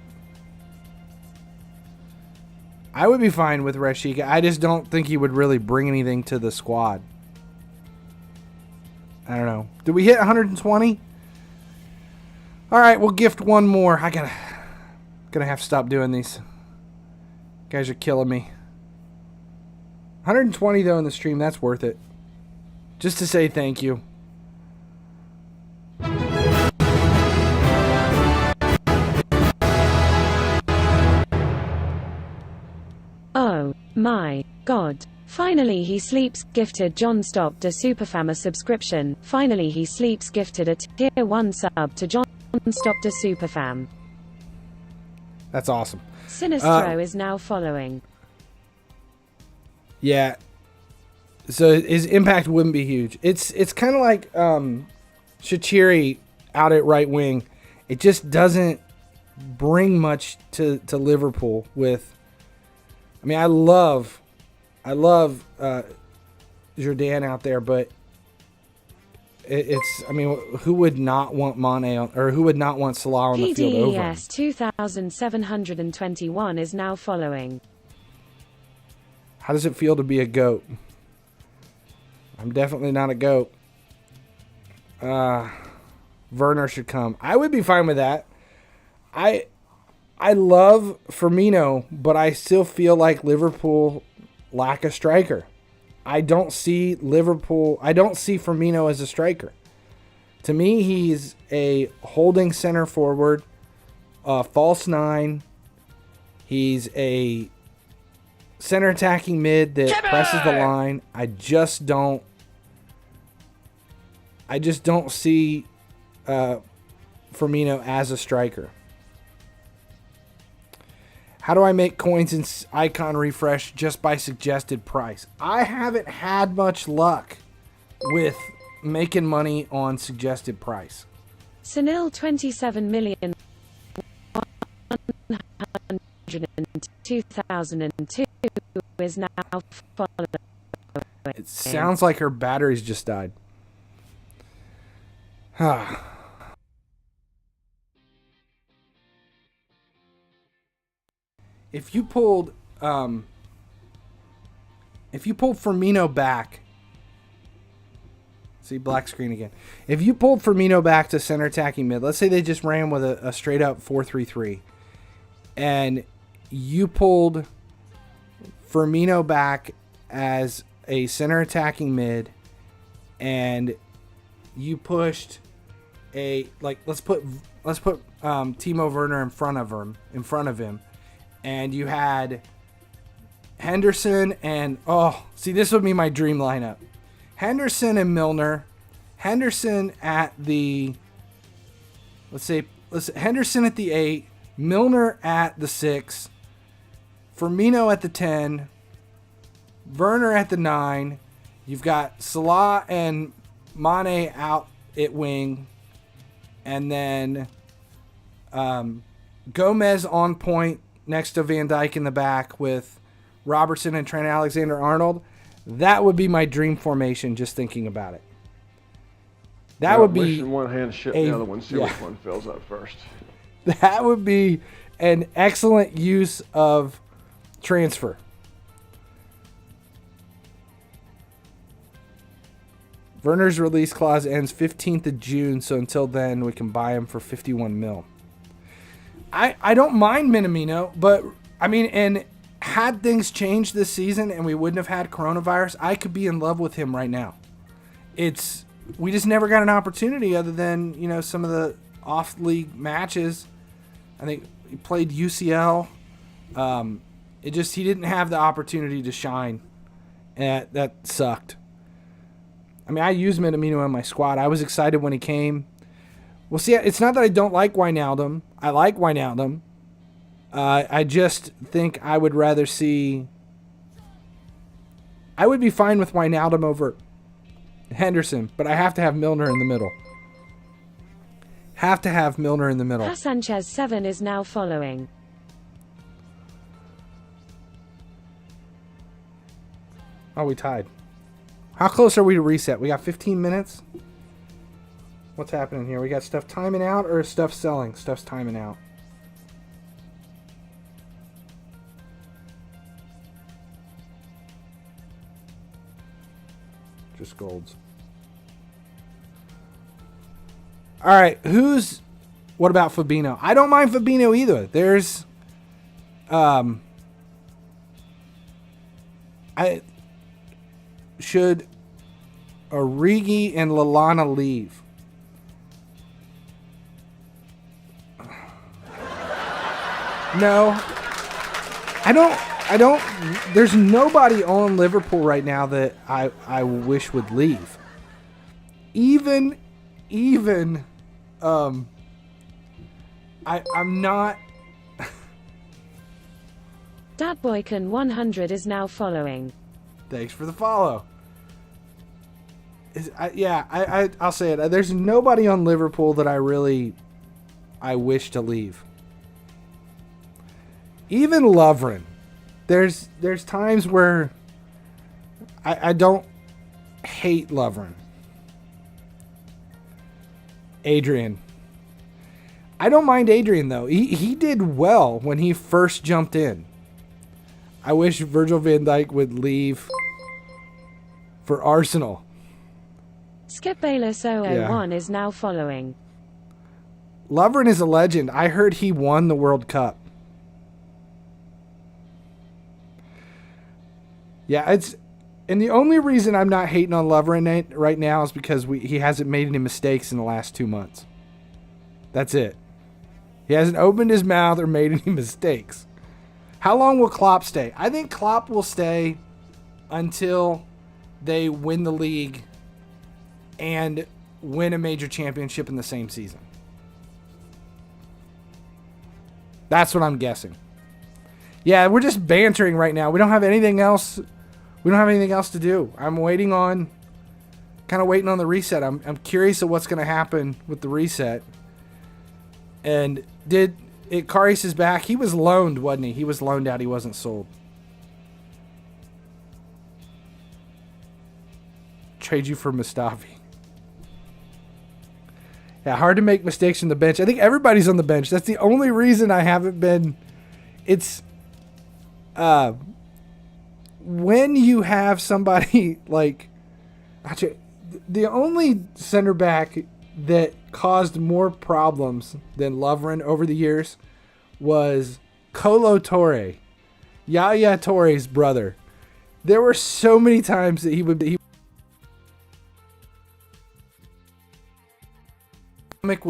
I would be fine with Rashika. I just don't think he would really bring anything to the squad. I don't know. Did we hit 120? All right, we'll gift one more. Gonna have to stop doing these. You guys are killing me. 120 though in the stream. That's worth it. Just to say thank you. Oh my God. Finally he sleeps. Gifted John stopped a Superfam a subscription. Finally he sleeps. Gifted a tier 1 sub to John stopped a Superfam. That's awesome. Sinistro is now following. Yeah. So his impact wouldn't be huge. It's kind of like Shaqiri out at right wing. It just doesn't bring much to Liverpool with... I mean, I love Zidane out there, but it's... I mean, who would not want Mane or who would not want Salah on the field over him? PDES 2721 is now following. How does it feel to be a GOAT? I'm definitely not a GOAT. Werner should come. I would be fine with that. I love Firmino, but I still feel like Liverpool lack a striker. I don't see Firmino as a striker. To me, he's a holding center forward, false 9. He's a center attacking mid that presses the line. I just don't see Firmino as a striker. How do I make coins and icon refresh just by suggested price? I haven't had much luck with making money on suggested price. Sunil 27,102,002 is now following. It sounds like her batteries just died. If you pulled Firmino back, See, black screen again. If you pulled Firmino back to center attacking mid, let's say they just ran with a straight up 4-3-3, and you pulled Firmino back as a center attacking mid, and you pushed let's put Timo Werner in front of him, and you had Henderson and this would be my dream lineup. Henderson and Milner. Henderson at the Henderson at the 8, Milner at the 6, Firmino at the 10, Werner at the 9. You've got Salah and Mane out at wing, and then Gomez on point next to Van Dijk in the back with Robertson and Trent Alexander-Arnold. That would be my dream formation, just thinking about it. That would be wishing one hand ship the other one, see which one fills up first. That would be an excellent use of transfer. Werner's release clause ends 15th of June, so until then we can buy him for 51 mil. I don't mind Minamino, but I mean, and had things changed this season and we wouldn't have had coronavirus, I could be in love with him right now. We just never got an opportunity other than, some of the off-league matches. I think he played UCL. He didn't have the opportunity to shine. And that sucked. I mean, I used Minamino in my squad. I was excited when he came. Well, see, it's not that I don't like Wijnaldum. I like Wijnaldum. I just think I would rather see... I would be fine with Wijnaldum over Henderson, but I have to have Milner in the middle. Sanchez 7 is now following. Oh, we tied. How close are we to reset? We got 15 minutes? What's happening here? We got stuff timing out or stuff selling? Stuff's timing out. Just golds. All right, what about Fabinho? I don't mind Fabinho either. There's should Origi and Lallana leave? No. I don't there's nobody on Liverpool right now that I wish would leave. I'm not. Datboycon 100 is now following. Thanks for the follow. I'll say it. There's nobody on Liverpool that I wish to leave. Even Lovren. There's times where I don't hate Lovren. Adrian. I don't mind Adrian, though. He did well when he first jumped in. I wish Virgil van Dijk would leave for Arsenal. Skip Bayless 001 is now following. Lovren is a legend. I heard he won the World Cup. Yeah, and the only reason I'm not hating on Lovren right now is because he hasn't made any mistakes in the last 2 months. That's it. He hasn't opened his mouth or made any mistakes. How long will Klopp stay? I think Klopp will stay until they win the league and win a major championship in the same season. That's what I'm guessing. Yeah, we're just bantering right now. We don't have anything else. We don't have anything else to do. I'm waiting on the reset. I'm curious of what's going to happen with the reset. And Karius is back. He was loaned, wasn't he? He was loaned out. He wasn't sold. Trade you for Mustafi. Yeah, hard to make mistakes from the bench. I think everybody's on the bench. That's the only reason I haven't been. It's when you have somebody like the only center back that caused more problems than Lovren over the years was Colo Torre, Yaya Torre's brother. There were so many times that he would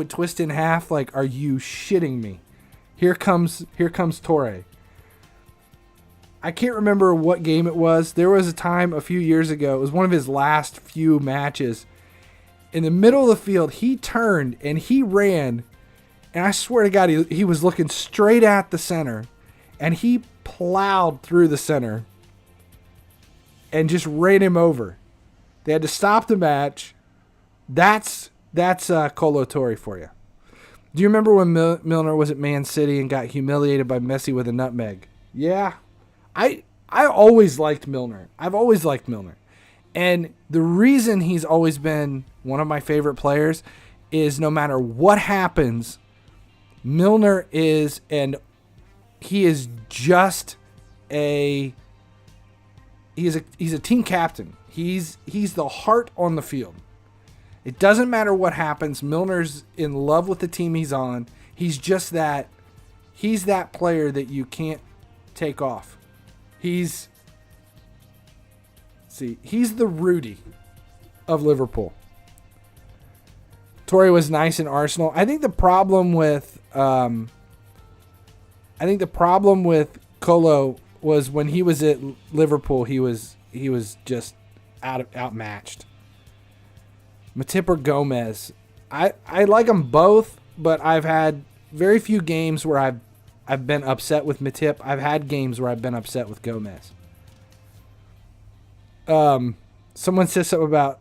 twist in half. Like, are you shitting me? Here comes Torre. I can't remember what game it was. There was a time a few years ago. It was one of his last few matches. In the middle of the field, he turned and he ran. And I swear to God, he was looking straight at the center. And he plowed through the center and just ran him over. They had to stop the match. That's Colo Torre for you. Do you remember when Milner was at Man City and got humiliated by Messi with a nutmeg? Yeah. I always liked Milner. I've always liked Milner. And the reason he's always been one of my favorite players is no matter what happens, Milner is, and he is just he's a team captain. He's the heart on the field. It doesn't matter what happens. Milner's in love with the team he's on. He's just that. He's that player that you can't take off. He's the Rudy of Liverpool. Torre was nice in Arsenal. I think the problem with Colo was when he was at Liverpool, he was just outmatched. Matip or Gomez. I like them both, but I've had very few games where I've been upset with Matip. I've had games where I've been upset with Gomez. Someone says something about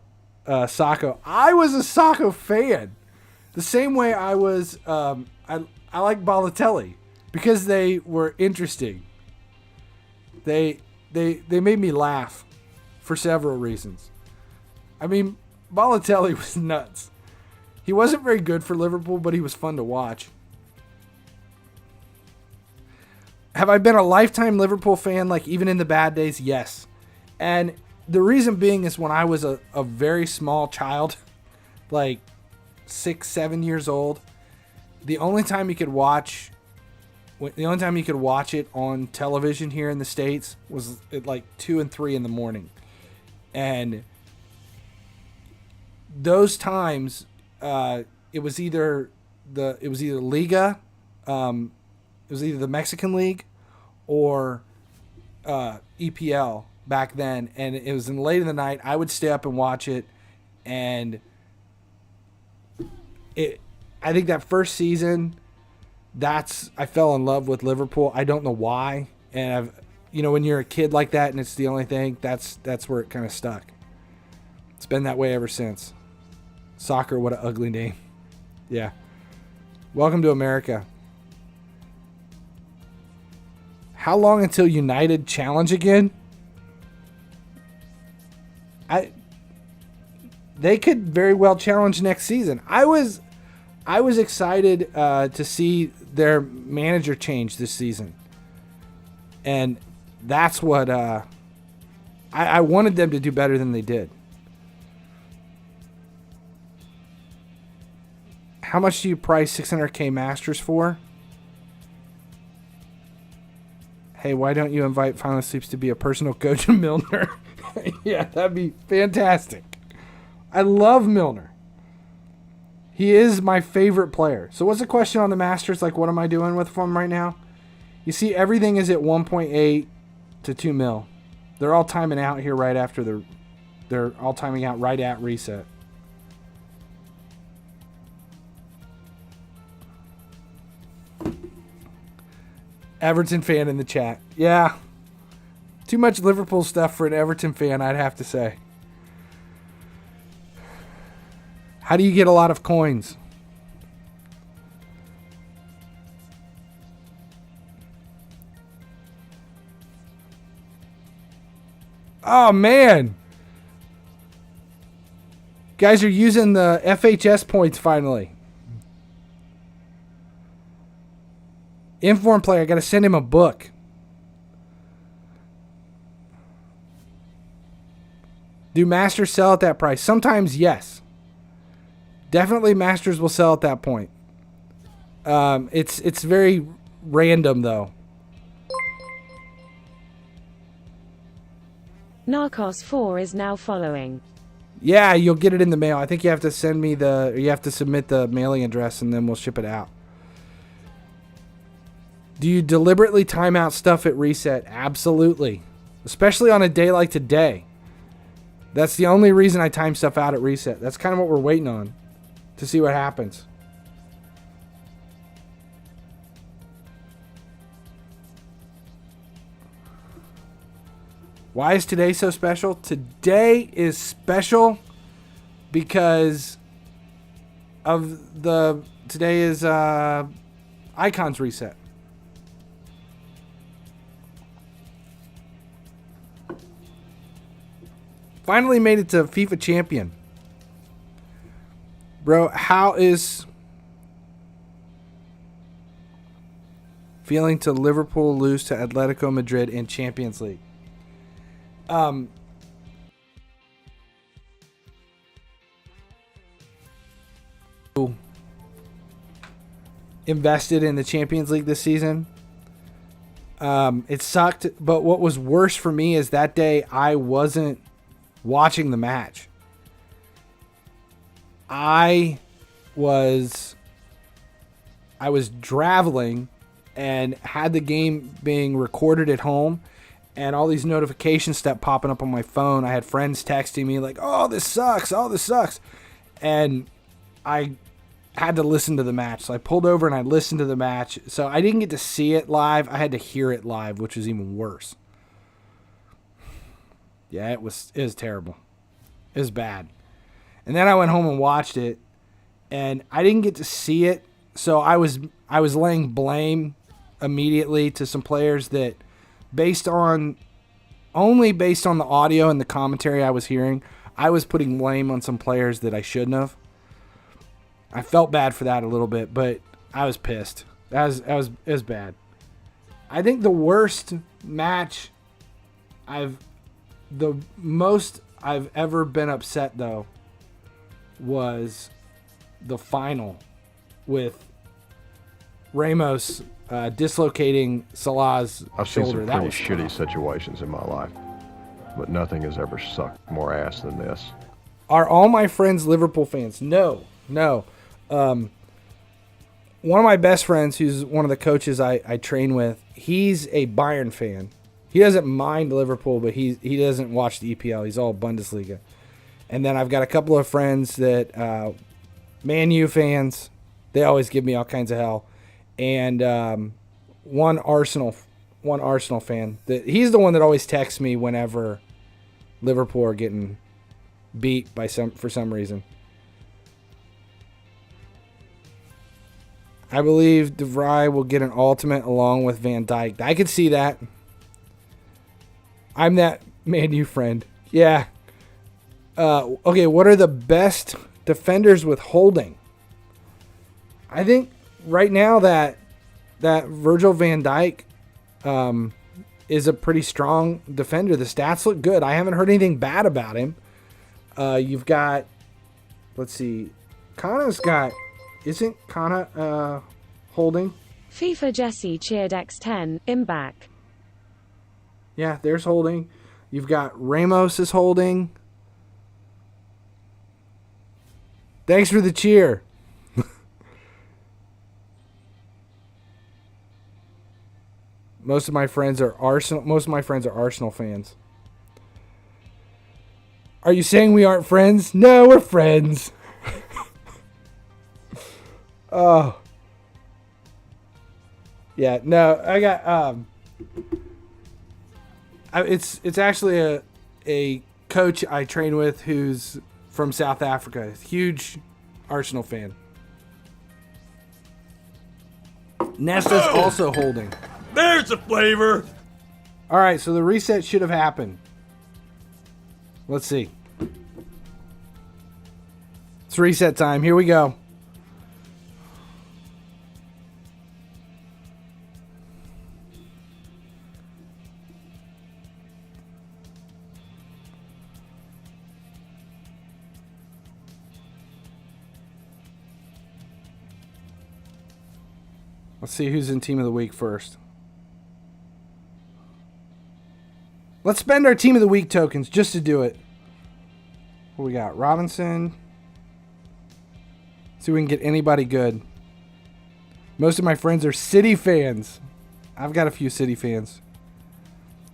Sacco. I was a Sacco fan. The same way I was I like Balotelli because they were interesting. They made me laugh for several reasons. I mean, Balotelli was nuts. He wasn't very good for Liverpool, but he was fun to watch. Have I been a lifetime Liverpool fan, like even in the bad days? Yes. And the reason being is when I was a very small child, like 6, 7 years old, the only time you could watch it on television here in the States was at like 2 and 3 in the morning. And those times, it was either Liga, it was either the Mexican League or EPL back then, and it was in late in the night. I would stay up and watch it, and I think that first season, I fell in love with Liverpool. I don't know why, and when you're a kid like that and it's the only thing, that's where it kind of stuck. It's been that way ever since. Soccer, what an ugly name. Yeah. Welcome to America. How long until United challenge again? They could very well challenge next season. I was excited to see their manager change this season, and that's what I wanted them to do better than they did. How much do you price 600K Masters for? Hey, why don't you invite Final Sleeps to be a personal coach of Milner? Yeah, that'd be fantastic. I love Milner. He is my favorite player. So what's the question on the Masters? Like, what am I doing with them right now? You see, everything is at 1.8 to 2 mil. They're all timing out here right after they're all timing out right at reset. Everton fan in the chat. Yeah. Too much Liverpool stuff for an Everton fan, I'd have to say. How do you get a lot of coins? Oh, man. Guys are using the FHS points finally. Informed player, I got to send him a book. Do Masters sell at that price? Sometimes, yes. Definitely Masters will sell at that point. It's very random, though. Narcos 4 is now following. Yeah, you'll get it in the mail. I think you have to send me you have to submit the mailing address, and then we'll ship it out. Do you deliberately time out stuff at reset? Absolutely. Especially on a day like today. That's the only reason I time stuff out at reset. That's kind of what we're waiting on, to see what happens. Why is today so special? Today is special because of today is Icons reset. Finally made it to FIFA Champion. Bro, how is feeling to Liverpool lose to Atletico Madrid in Champions League? Invested in the Champions League this season. It sucked, but what was worse for me is that day I wasn't watching the match. I was traveling and had the game being recorded at home, and all these notifications kept popping up on my phone. I had friends texting me like, "Oh, this sucks. Oh, this sucks." And I had to listen to the match. So I pulled over and I listened to the match. So I didn't get to see it live. I had to hear it live, which was even worse. Yeah, it was terrible. It was bad. And then I went home and watched it, and I didn't get to see it. So I was laying blame immediately to some players that only based on the audio and the commentary I was hearing, I was putting blame on some players that I shouldn't have. I felt bad for that a little bit, but I was pissed. It was bad. I think the worst match the most I've ever been upset, though, was the final with Ramos dislocating Salah's shoulder. I've seen some That pretty was shitty situations in my life, but nothing has ever sucked more ass than this. Are all my friends Liverpool fans? No. One of my best friends, who's one of the coaches I train with, he's a Bayern fan. He doesn't mind Liverpool, but he doesn't watch the EPL. He's all Bundesliga. And then I've got a couple of friends that Man U fans. They always give me all kinds of hell. And one Arsenal fan. He's the one that always texts me whenever Liverpool are getting beat for some reason. I believe De Vrij will get an ultimate along with Van Dijk. I could see that. I'm that Man U friend. Yeah. Okay, what are the best defenders with holding? I think right now that Virgil van Dijk is a pretty strong defender. The stats look good. I haven't heard anything bad about him. You've got, let's see, isn't Kana holding? FIFA Jesse cheered X10, im back. Yeah, there's holding. You've got Ramos is holding. Thanks for the cheer. Most of my friends are Arsenal fans. Are you saying we aren't friends? No, we're friends. Oh. Yeah, no, I got it's actually a coach I train with who's from South Africa. Huge Arsenal fan. Nesta's also holding. There's the flavor. All right, so the reset should have happened. Let's see. It's reset time. Here we go. Let's see who's in Team of the Week first. Let's spend our Team of the Week tokens just to do it. What we got? Robinson. See if we can get anybody good. Most of my friends are City fans. I've got a few City fans.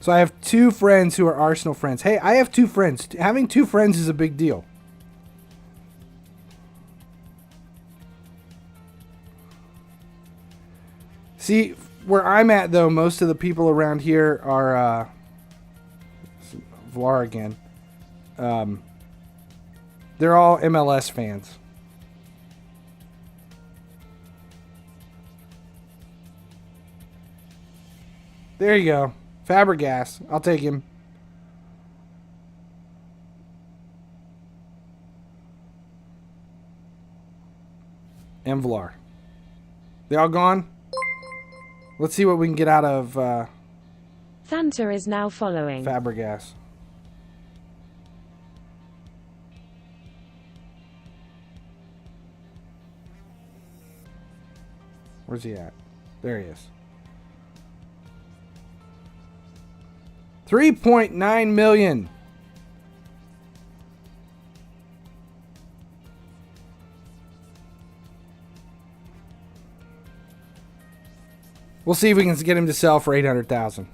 So I have 2 friends who are Arsenal friends. Hey, I have 2 friends. Having 2 friends is a big deal. See, where I'm at, though, most of the people around here are... Vlar again. They're all MLS fans. There you go. Fabregas. I'll take him. And Vlar. They all gone? Let's see what we can get out of Thanta is now following. Fabregas. Where's he at? There he is. 3.9 million. We'll see if we can get him to sell for 800,000.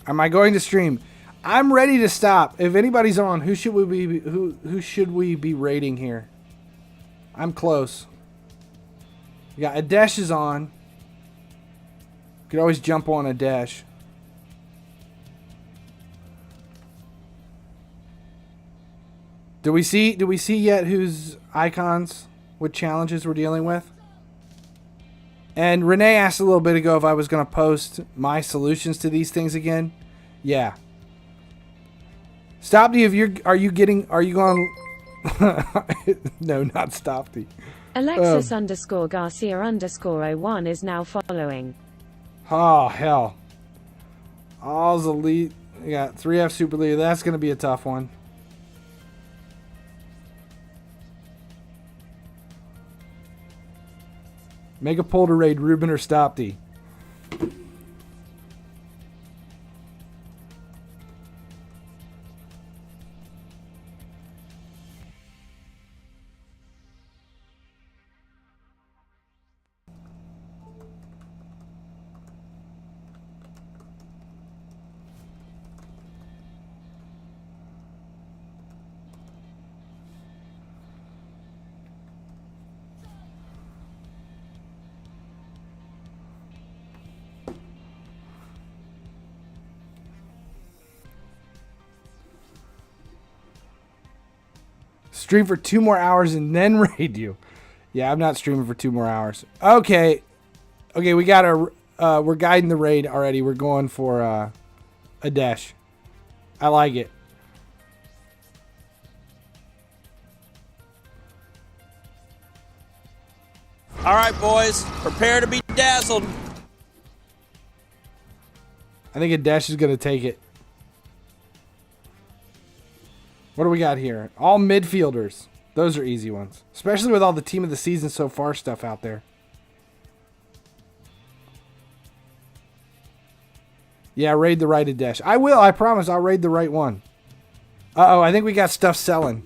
Am I going to stream? I'm ready to stop. If anybody's on, who should we be rating here? I'm close. Yeah, Adesh is on. You could always jump on Adesh. Do we see yet whose icons, what challenges we're dealing with? And Renee asked a little bit ago if I was going to post my solutions to these things again. Yeah. Stopty, are you going? No, not Stopty. Alexis _Garcia_01 is now following. Oh hell. All's elite. We got 3F Super League. That's going to be a tough one. Make a pull to raid Ruben or Stopty. Stream for 2 more hours and then raid you. Yeah, I'm not streaming for 2 more hours. Okay, we got we're guiding the raid already. We're going for Adesh. I like it. All right, boys, prepare to be dazzled. I think Adesh is going to take it. What do we got here? All midfielders. Those are easy ones. Especially with all the team of the season so far stuff out there. Yeah, raid the right Adesh. I will. I promise I'll raid the right one. Uh-oh, I think we got stuff selling.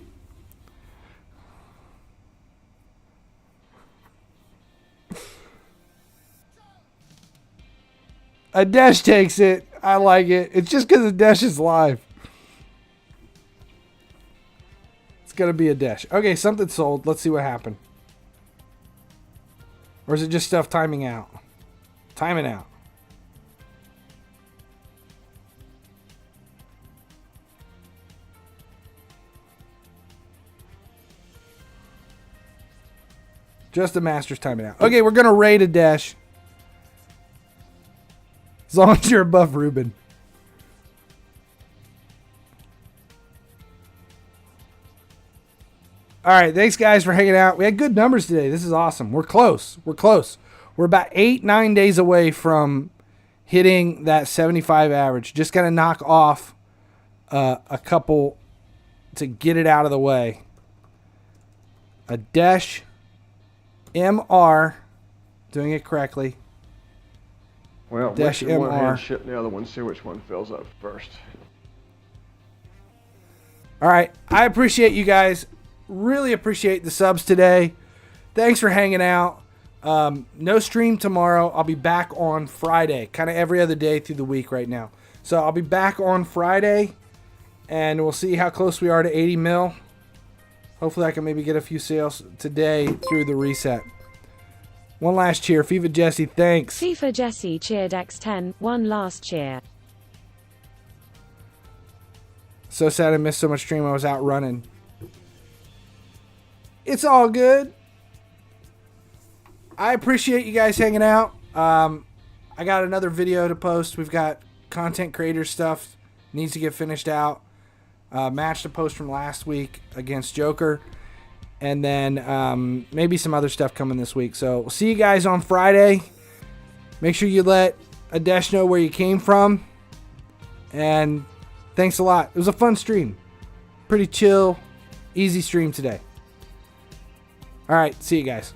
Adesh takes it. I like it. It's just because Adesh is live. Gonna be a dash. Okay, something sold. Let's see what happened. Or is it just stuff timing out? Timing out. Just the Masters timing out. Okay, we're gonna raid a dash. As long as you're above Ruben. All right, thanks guys for hanging out. We had good numbers today. This is awesome. We're close. We're about 8-9 days away from hitting that 75 average. Just got to knock off a couple to get it out of the way. A dash MR, doing it correctly. Well, Dash which one MR. hand ship the other one, see which one fills up first. All right, I appreciate you guys. Really appreciate the subs today. Thanks for hanging out. No stream tomorrow. I'll be back on Friday, kind of every other day through the week right now. So I'll be back on Friday, and we'll see how close we are to 80 mil. Hopefully I can maybe get a few sales today through the reset. One last cheer. FIFA Jesse, thanks. FIFA Jesse cheered X10, one last cheer. So sad I missed so much stream. I was out running. It's all good. I appreciate you guys hanging out. I got another video to post. We've got content creator stuff needs to get finished out. Match to post from last week against Joker. And then maybe some other stuff coming this week. So we'll see you guys on Friday. Make sure you let Adesh know where you came from. And thanks a lot. It was a fun stream. Pretty chill, easy stream today. All right, see you guys.